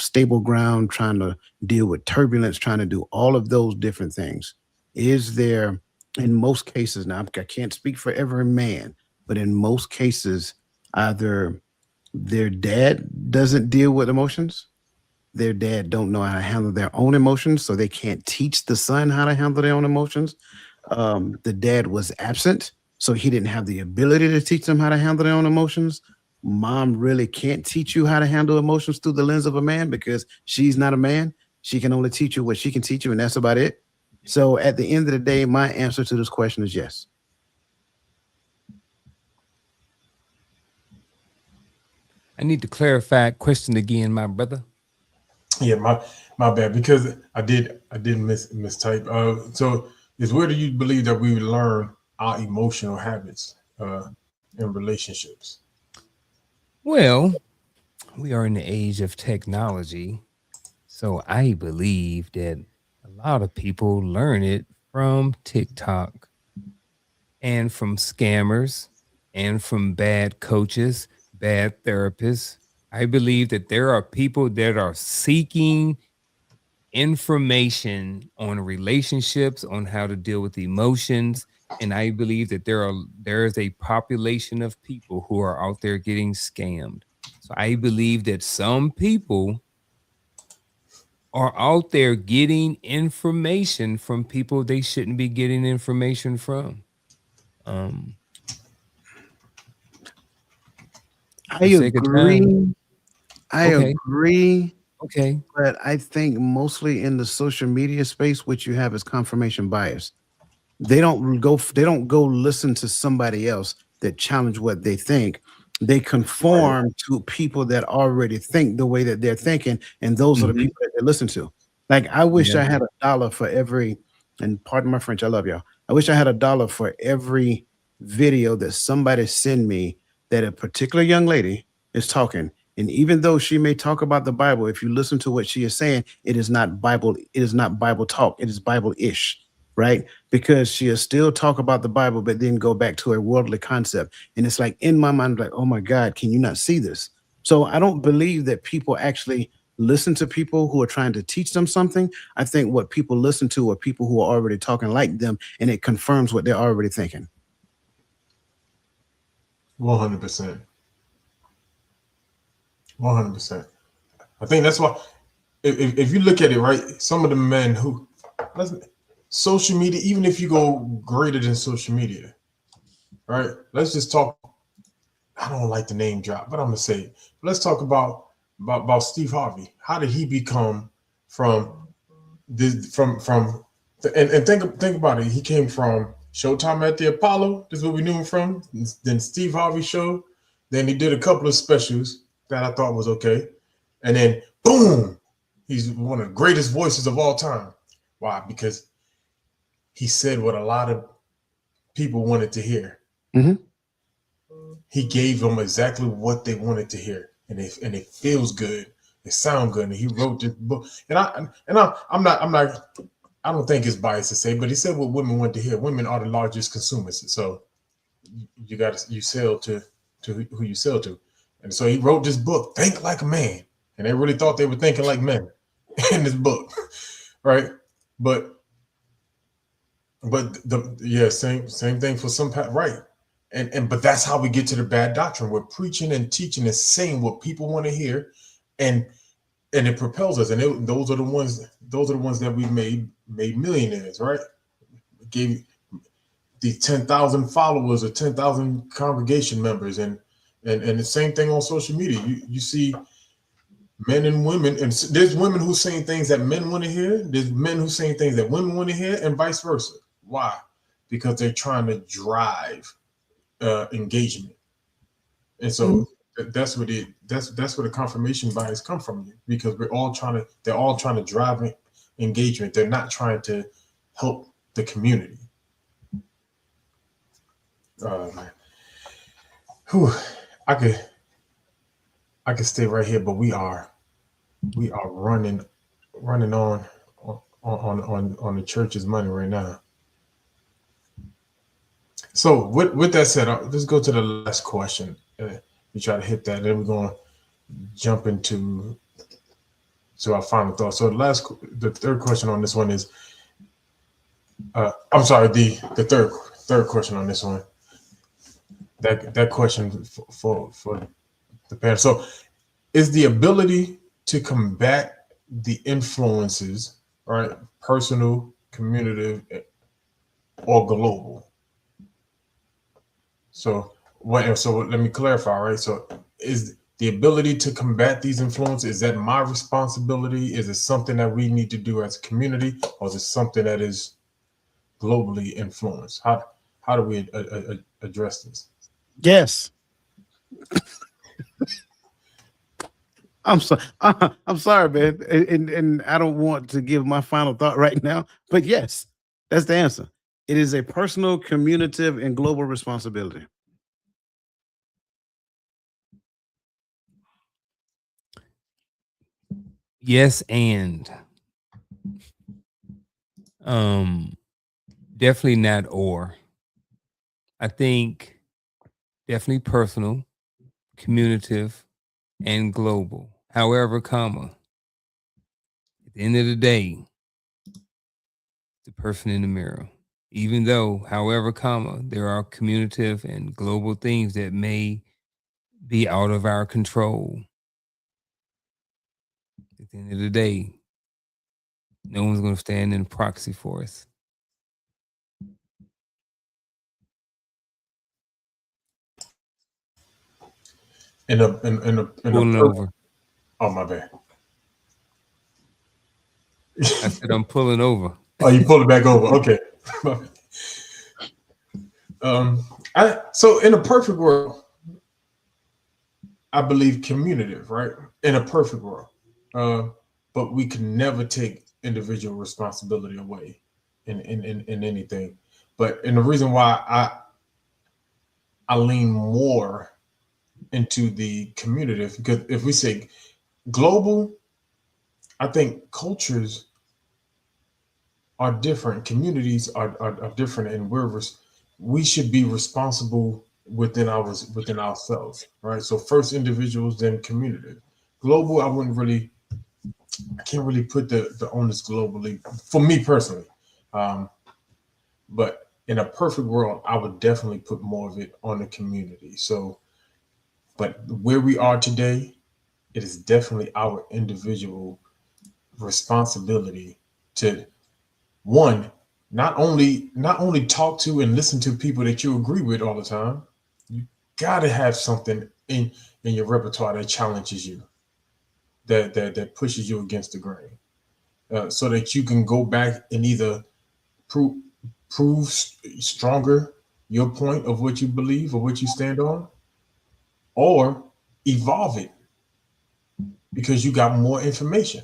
stable ground, trying to deal with turbulence, trying to do all of those different things. Is there, in most cases, now I can't speak for every man, but in most cases, either their dad doesn't deal with emotions, their dad don't know how to handle their own emotions, so they can't teach the son how to handle their own emotions. The dad was absent, so he didn't have the ability to teach them how to handle their own emotions. mom really can't teach you how to handle emotions through the lens of a man because she's not a man. She can only teach you what she can teach you, and that's about it. So at the end of the day, my answer to this question is yes. I need to clarify question again, my brother. Yeah, my bad, because I did mistype. So is where do you believe that we learn our emotional habits in relationships? Well, we are in the age of technology, so I believe that a lot of people learn it from TikTok and from scammers and from bad coaches, bad therapists. I believe that there are people that are seeking information on relationships, on how to deal with emotions, and I believe that there is a population of people who are out there getting scammed. So I believe that some people are out there getting information from people they shouldn't be getting information from. Um, I for sake of time. agree. I Okay. agree. Okay. But I think mostly in the social media space, what you have is confirmation bias. They don't go listen to somebody else that challenge what they think. They conform to people that already think the way that they're thinking, and those are the Mhm. people that they listen to. Like I wish Yeah. I had $1 for every, and pardon my French, I love y'all. I wish I had $1 for every video that somebody send me that a particular young lady is talking. And even though she may talk about the Bible, if you listen to what she is saying, it is not Bible, it is not Bible talk, it is Bible-ish, right? Because she'll still talk about the Bible, but then go back to a worldly concept. And it's like in my mind, like, oh my God, can you not see this? So I don't believe that people actually listen to people who are trying to teach them something. I think what people listen to are people who are already talking like them, and it confirms what they're already thinking. 100%. 100%. I think that's why if you look at it, right, some of the men who social media, even if you go greater than social media, right? Let's just talk. I don't like the name drop, but I'm gonna say it. Let's talk about Steve Harvey. How did he become from this from and think about it. He came from Showtime at the Apollo. This is what we knew him from. Then Steve Harvey show. Then he did a couple of specials that I thought was okay. And then boom, he's one of the greatest voices of all time. Why? Because he said what a lot of people wanted to hear. Mhm. He gave them exactly what they wanted to hear, and it feels good. It sounds good. And he wrote this book. I'm not. I don't think it's biased to say, but he said what women want to hear. Women are the largest consumers, so you sell to who you sell to. And so he wrote this book, Think Like a Man, and they really thought they were thinking like men in this book, right? But same thing for some, right? And but that's how we get to the bad doctrine. We're preaching and teaching and saying what people want to hear, and it propels us. And those are the ones that we made millionaires, right? Gave these 10,000 followers or 10,000 congregation members, and the same thing on social media. You see men and women, and there's women who saying things that men want to hear. There's men who saying things that women want to hear, and vice versa. Why? Because they're trying to drive engagement, and so that's where the confirmation bias come from, because they're all trying to drive engagement. They're not trying to help the community. Man. Whew. I could stay right here, but we are running on the church's money right now. So with that said, let's go to the last question. We try to hit that, then we're going to jump into our final thoughts. So the third question on this one is, I'm sorry, the third question on this one. That question for the parents. So, is the ability to combat the influences, right, personal, community, or global? So let me clarify, right? So is the ability to combat these influences, is that my responsibility? Is it something that we need to do as a community, or is it something that is globally influenced? How do we address this? Yes. I'm sorry. I'm sorry, man. And I don't want to give my final thought right now, but yes, that's the answer. It is a personal, communicative, and global responsibility. Yes, and um, definitely not or. I think definitely personal, communicative, and global. However, comma, at the end of the day, the person in the mirror. Even though, however, comma, there are communicative and global things that may be out of our control. At the end of the day, no one's going to stand in proxy for us. In a Pulling over. oh, my bad. I said I'm pulling over. Oh, you pulled it back over. Okay. So in a perfect world, I believe communicative, right? In a perfect world, but we can never take individual responsibility away in anything. And the reason why I lean more into the communicative, because if we say global, I think cultures are different, communities are different, and we should be responsible within ourselves, right? So first individuals, then community. Global, I can't really put the onus globally for me personally, um, but in a perfect world, I would definitely put more of it on the community. So, but where we are today, it is definitely our individual responsibility to, one, not only talk to and listen to people that you agree with all the time. You gotta have something in your repertoire that challenges you, that pushes you against the grain, so that you can go back and either prove stronger your point of what you believe or what you stand on, or evolve it because you got more information.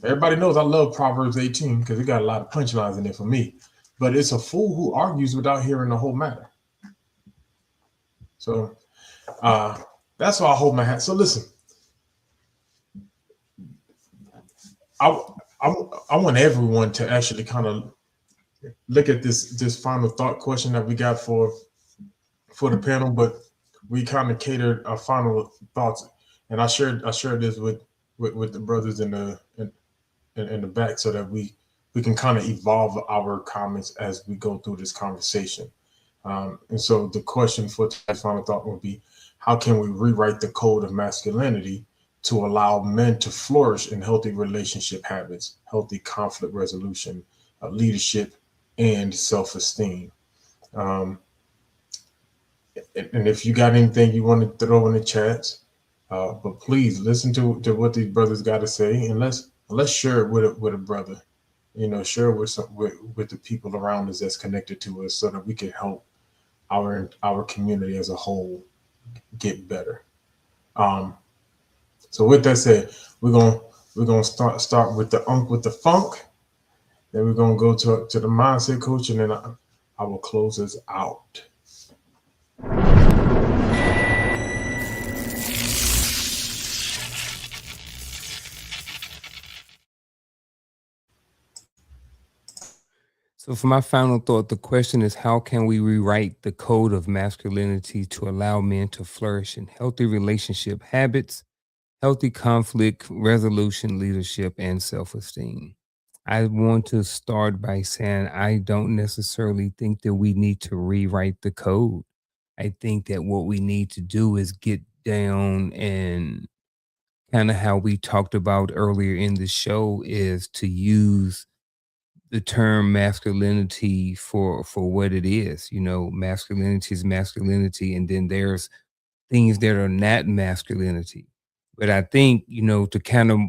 Everybody knows I love Proverbs 18 because it got a lot of punchlines in there for me. But it's a fool who argues without hearing the whole matter. So that's why I hold my hat. So listen, I, I, I want everyone to actually kind of look at this final thought question that we got for the panel, but we kind of catered our final thoughts, and I shared this with the brothers in the back so that we can kind of evolve our comments as we go through this conversation. And so the question for today's final thought would be, how can we rewrite the code of masculinity to allow men to flourish in healthy relationship habits, healthy conflict resolution, leadership, and self-esteem? Um, and if you got anything you want to throw in the chats, but please listen to what these brothers got to say, and let's share it with a brother. Share it with the people around us that's connected to us, so that we can help our community as a whole get better. Um, so with that said, we're gonna start with the with the funk. Then we're gonna go to the mindset coach, and then I will close us out. So, for my final thought, the question is, how can we rewrite the code of masculinity to allow men to flourish in healthy relationship habits, healthy conflict resolution, leadership, and self esteem? I want to start by saying I don't necessarily think that we need to rewrite the code. I think that what we need to do is get down and kind of how we talked about earlier in the show is to use the term masculinity for what it is. Masculinity is masculinity, and then there's things that are not masculinity. But I think, to kind of,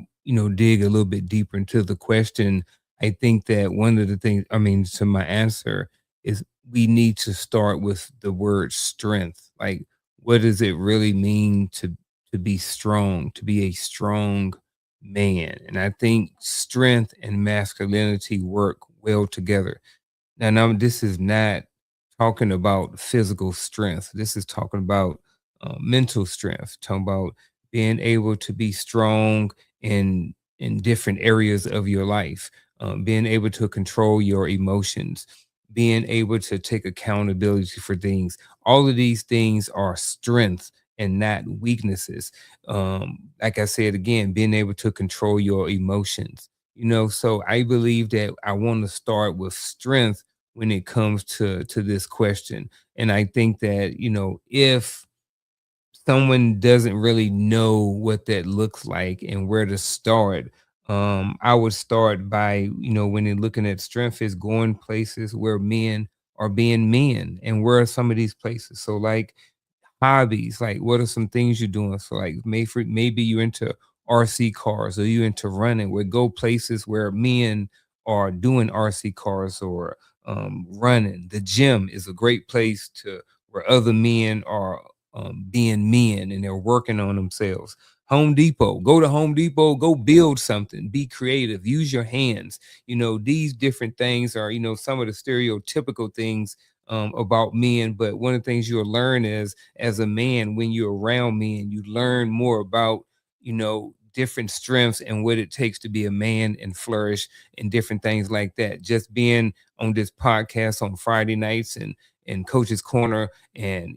dig a little bit deeper into the question, I think that one of the things, to my answer is we need to start with the word strength. Like, what does it really mean to be strong, to be a strong man? And I think strength and masculinity work well together. Now, this is not talking about physical strength. This is talking about mental strength. Talking about being able to be strong in different areas of your life, being able to control your emotions, being able to take accountability for things. All of these things are strengths and not weaknesses. Like I said again, being able to control your emotions. So I believe that I want to start with strength when it comes to this question. And I think that, if someone doesn't really know what that looks like and where to start, I would start by, when they're looking at strength, is going places where men are being men. And where are some of these places? So like hobbies, like what are some things you're doing? So like maybe you're into RC cars, or you into running. We go places where men are doing RC cars, or running. The gym is a great place to where other men are being men and they're working on themselves. Home Depot, go to Home Depot, go build something, be creative, use your hands. These different things are, some of the stereotypical things about men. But one of the things you'll learn is, as a man, when you're around men, you learn more about, different strengths and what it takes to be a man and flourish and different things like that. Just being on this podcast on Friday nights and Coach's Corner and,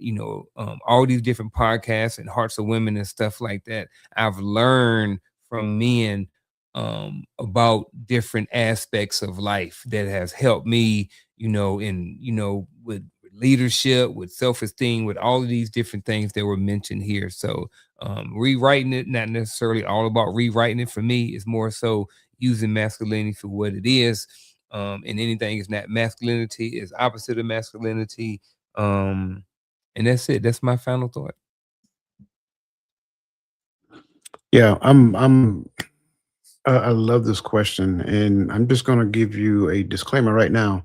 all these different podcasts and Hearts of Women and stuff like that, I've learned from men about different aspects of life that has helped me, with leadership, with self-esteem, with all of these different things that were mentioned here. So rewriting it, not necessarily all about rewriting it for me, is more so using masculinity for what it is. And anything is not masculinity is opposite of masculinity. And that's it. That's my final thought. Yeah, I love this question, and I'm just going to give you a disclaimer right now.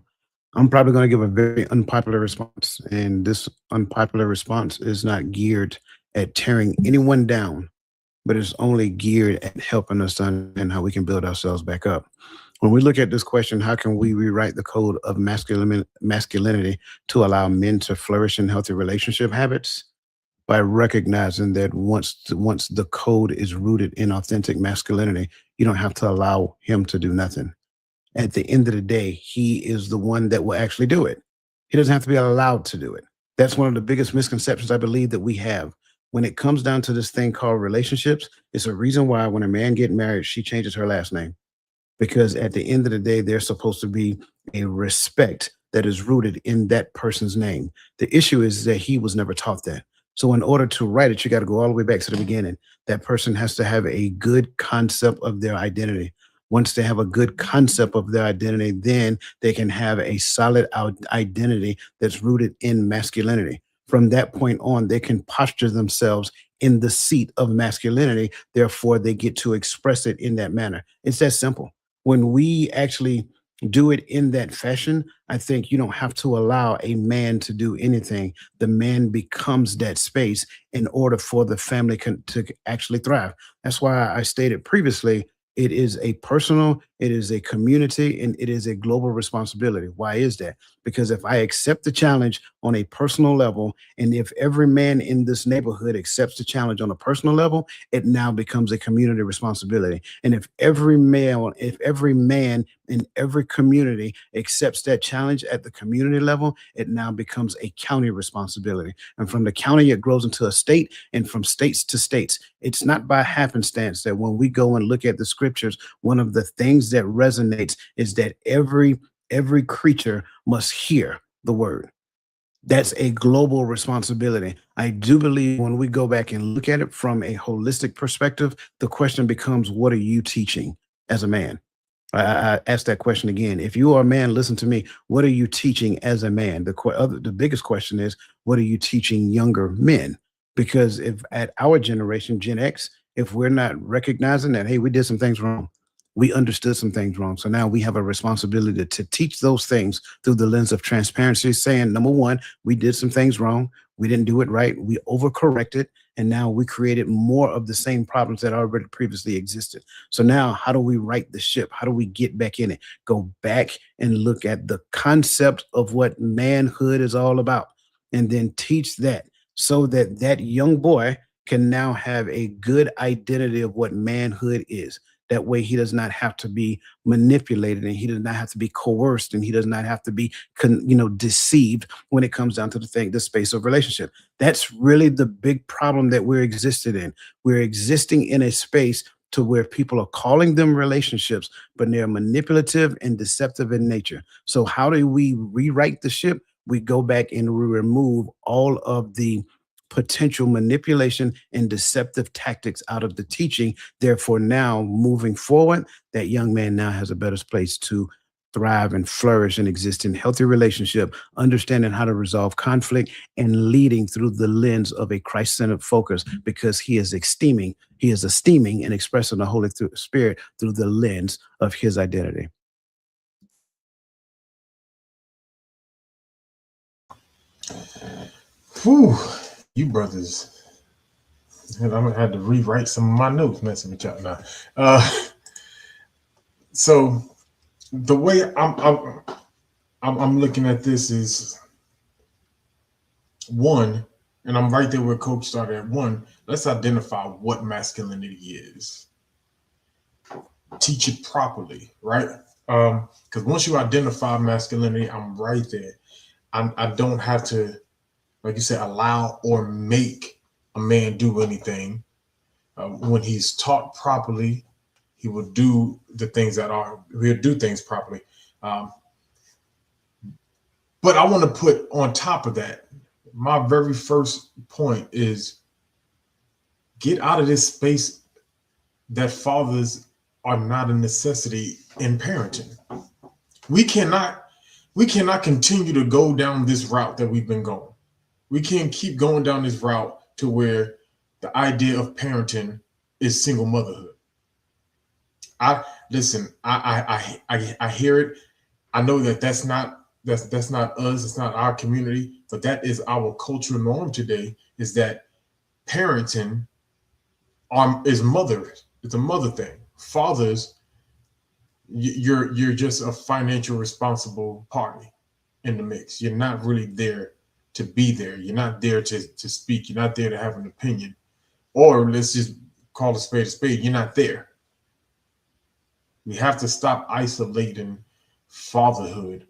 I'm probably going to give a very unpopular response, and this unpopular response is not geared at tearing anyone down, but it's only geared at helping us understand how we can build ourselves back up. When we look at this question, how can we rewrite the code of masculinity to allow men to flourish in healthy relationship habits? By recognizing that once the code is rooted in authentic masculinity, you don't have to allow him to do nothing. At the end of the day, he is the one that will actually do it. He doesn't have to be allowed to do it. That's one of the biggest misconceptions I believe that we have. When it comes down to this thing called relationships, it's a reason why when a man gets married, she changes her last name. Because at the end of the day, there's supposed to be a respect that is rooted in that person's name. The issue is that he was never taught that. So in order to write it, you got to go all the way back to the beginning. That person has to have a good concept of their identity. Once they have a good concept of their identity, then they can have a solid identity that's rooted in masculinity. From that point on, they can posture themselves in the seat of masculinity. Therefore, they get to express it in that manner. It's that simple. When we actually do it in that fashion, I think you don't have to allow a man to do anything. The man becomes that space in order for the family to actually thrive. That's why I stated previously, it is a personal, it is a community, and it is a global responsibility. Why is that? Because if I accept the challenge on a personal level, and if every man in this neighborhood accepts the challenge on a personal level, it now becomes a community responsibility. And if every man in every community accepts that challenge at the community level, it now becomes a county responsibility. And from the county, it grows into a state, and from states to states. It's not by happenstance that when we go and look at the scriptures, one of the things that resonates is that every creature must hear the word. That's a global responsibility. I do believe when we go back and look at it from a holistic perspective, the question becomes, what are you teaching as a man? I ask that question again. If you are a man, listen to me. What are you teaching as a man? The biggest question is, what are you teaching younger men? Because if at our generation, Gen X, if we're not recognizing that, hey, we did some things wrong, we understood some things wrong. So now we have a responsibility to teach those things through the lens of transparency, saying, number one, we did some things wrong. We didn't do it right. We overcorrected. And now we created more of the same problems that already previously existed. So now how do we right the ship? How do we get back in it? Go back and look at the concept of what manhood is all about, and then teach that, so that that young boy can now have a good identity of what manhood is. That way he does not have to be manipulated, and he does not have to be coerced, and he does not have to be deceived when it comes down to the space of relationship. That's really the big problem that we're existed in. We're existing in a space to where people are calling them relationships, but they're manipulative and deceptive in nature. So how do we rewrite the ship? We go back and we remove all of the potential manipulation and deceptive tactics out of the teaching. Therefore, now moving forward, that young man now has a better place to thrive and flourish and exist in healthy relationship, understanding how to resolve conflict and leading through the lens of a Christ-centered focus, because he is esteeming and expressing the Holy Spirit through the lens of his identity. Whew, you brothers. I'm gonna have to rewrite some of my notes messing with y'all now. So the way I'm looking at this is, one, and I'm right there where Coach started at. One, let's identify what masculinity is. Teach it properly, right? Because once you identify masculinity, I'm right there. I don't have to, like you said, allow or make a man do anything. When he's taught properly, he will do the things he'll do things properly. But I want to put on top of that, my very first point is, get out of this space that fathers are not a necessity in parenting. We cannot continue to go down this route that we've been going. We can't keep going down this route to where the idea of parenting is single motherhood. I hear it. I know that that's not us. It's not our community, but that is our cultural norm today. Is that parenting is mother? It's a mother thing. Fathers, you're just a financial responsible party in the mix. You're not really there to be there. You're not there to speak. You're not there to have an opinion. Or let's just call a spade a spade. You're not there. We have to stop isolating fatherhood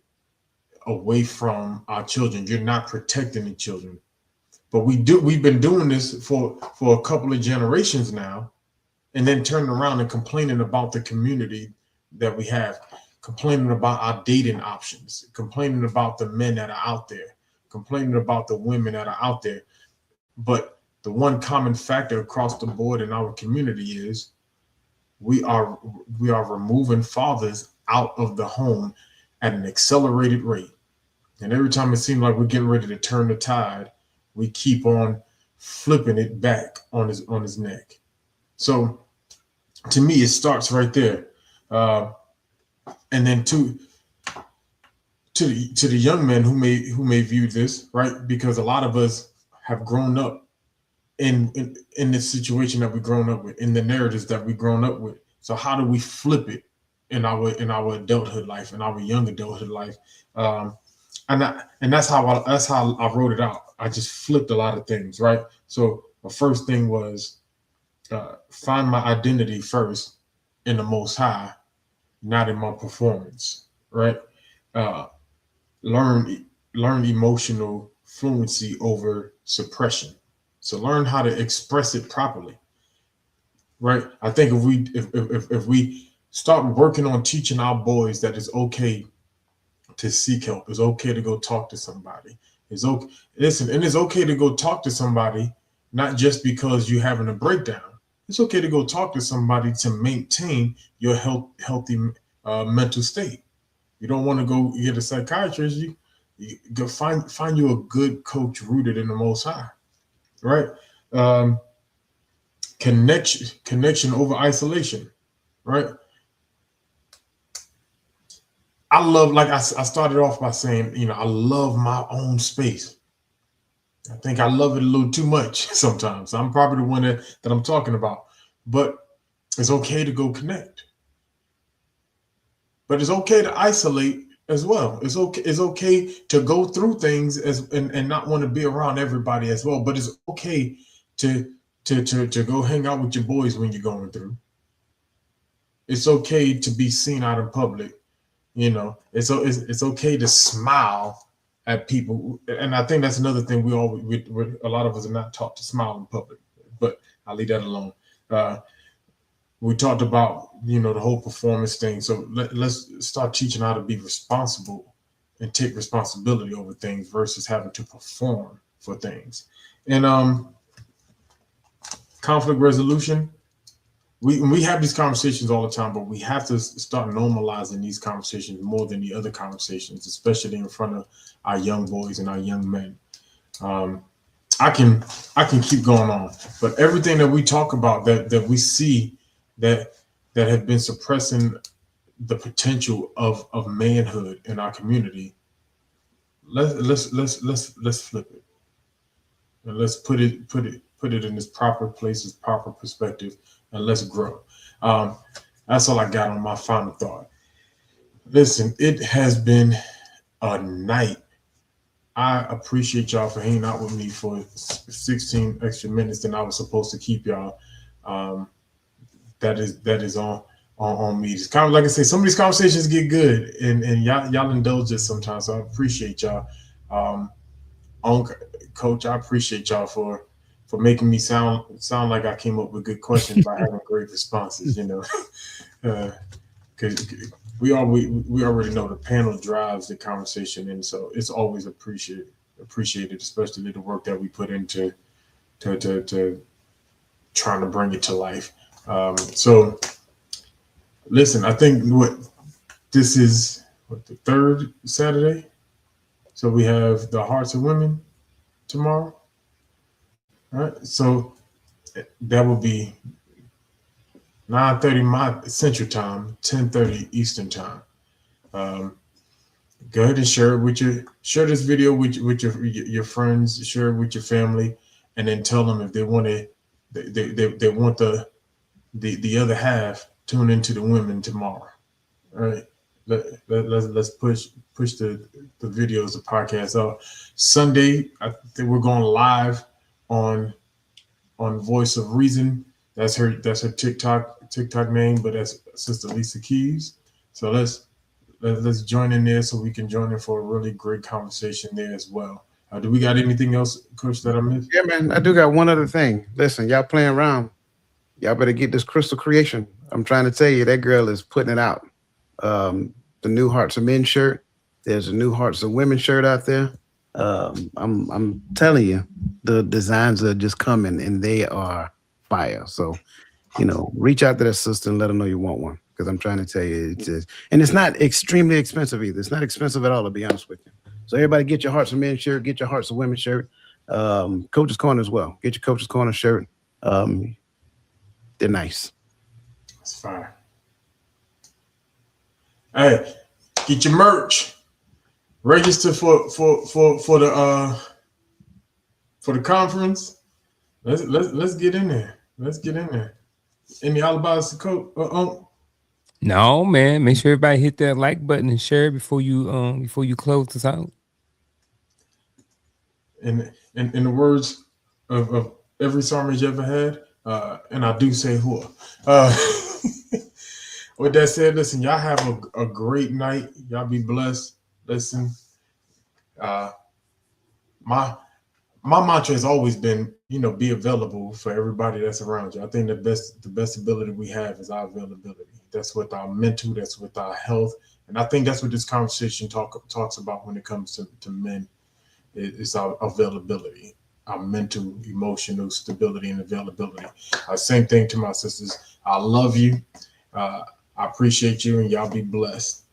away from our children. You're not protecting the children. But we've been doing this for a couple of generations now, and then turning around and complaining about the community that we have, complaining about our dating options, complaining about the men that are out there, complaining about the women that are out there. But the one common factor across the board in our community is we are removing fathers out of the home at an accelerated rate. And every time it seems like we're getting ready to turn the tide, we keep on flipping it back on his neck. So to me, it starts right there. And then to the young men who may view this, right? Because a lot of us have grown up in this situation that we've grown up with, in the narratives that we've grown up with. So how do we flip it in our adulthood life, in our young adulthood life? And that's how I wrote it out. I just flipped a lot of things, right? So the first thing was find my identity first in the Most High, not in my performance, right? Learn emotional fluency over suppression. So learn how to express it properly, right? I think if we start working on teaching our boys that it's okay to seek help, it's okay to go talk to somebody. It's okay. Listen, and it's okay to go talk to somebody, not just because you're having a breakdown. It's okay to go talk to somebody to maintain your healthy mental state. You don't want to go get a psychiatrist. You go find you a good coach rooted in the Most High, right? Connection over isolation, right? I love, like I started off by saying, I love my own space. I think I love it a little too much sometimes. I'm probably the one that I'm talking about. But it's okay to go connect. But it's okay to isolate as well. It's okay to go through things and not want to be around everybody as well. But it's okay to go hang out with your boys when you're going through. It's okay to be seen out in public. It's okay to smile at people, and I think that's another thing a lot of us are not taught to smile in public. But I'll leave that alone. We talked about the whole performance thing, so let's start teaching how to be responsible and take responsibility over things versus having to perform for things. And conflict resolution. We have these conversations all the time, but we have to start normalizing these conversations more than the other conversations, especially in front of our young boys and our young men. I can keep going on, but everything that we talk about that we see that have been suppressing the potential of manhood in our community, let's flip it and let's put it in its proper place, its proper perspective. And let's grow. That's all I got on my final thought. Listen, it has been a night. I appreciate y'all for hanging out with me for 16 extra minutes than I was supposed to keep y'all. That is on me. It's kind of like I say, some of these conversations get good, and y'all indulge us sometimes. So I appreciate y'all. Coach, I appreciate y'all for making me sound like I came up with good questions by having great responses, because we already know the panel drives the conversation, and so it's always appreciated, especially the work that we put into to trying to bring it to life. So listen, I think this is the third Saturday, so we have the Hearts of Women tomorrow. All right, so that will be 9:30 my Central Time, 10:30 Eastern Time. Go ahead and share this video with your friends, share it with your family, and then tell them if they want they want the other half, tune into the women tomorrow. All right, let's push the videos, the podcast out. Sunday, I think we're going live on Voice of Reason. That's her TikTok name, but that's Sister Lisa Keys. So let's join in there so we can join in for a really great conversation there as well. Do we got anything else, Coach, that I missed? Yeah, man, I do got one other thing. Listen, y'all playing around. Y'all better get this Crystal Creation. I'm trying to tell you, that girl is putting it out. The new Hearts of Men shirt. There's a new Hearts of Women shirt out there. I'm telling you, the designs are just coming and they are fire. So, reach out to that sister and let her know you want one, because I'm trying to tell you, and it's not extremely expensive either. It's not expensive at all, to be honest with you. So everybody get your Hearts of Men shirt, get your Hearts of Women shirt. Coach's Corner as well. Get your Coach's Corner shirt. They're nice. That's fire. Hey, get your merch. Register for the conference. Let's get in there. Let's get in there. Any alibis to coach? No, man. Make sure everybody hit that like button and share before you close this out. In the words of every sermon you ever had, and I do say who. With that said, listen, y'all have a great night. Y'all be blessed. Listen, my mantra has always been, be available for everybody that's around you. I think the best ability we have is our availability. That's with our mental, that's with our health. And I think that's what this conversation talks about when it comes to men. It's our availability, our mental, emotional stability and availability. Same thing to my sisters. I love you. I appreciate you, and y'all be blessed.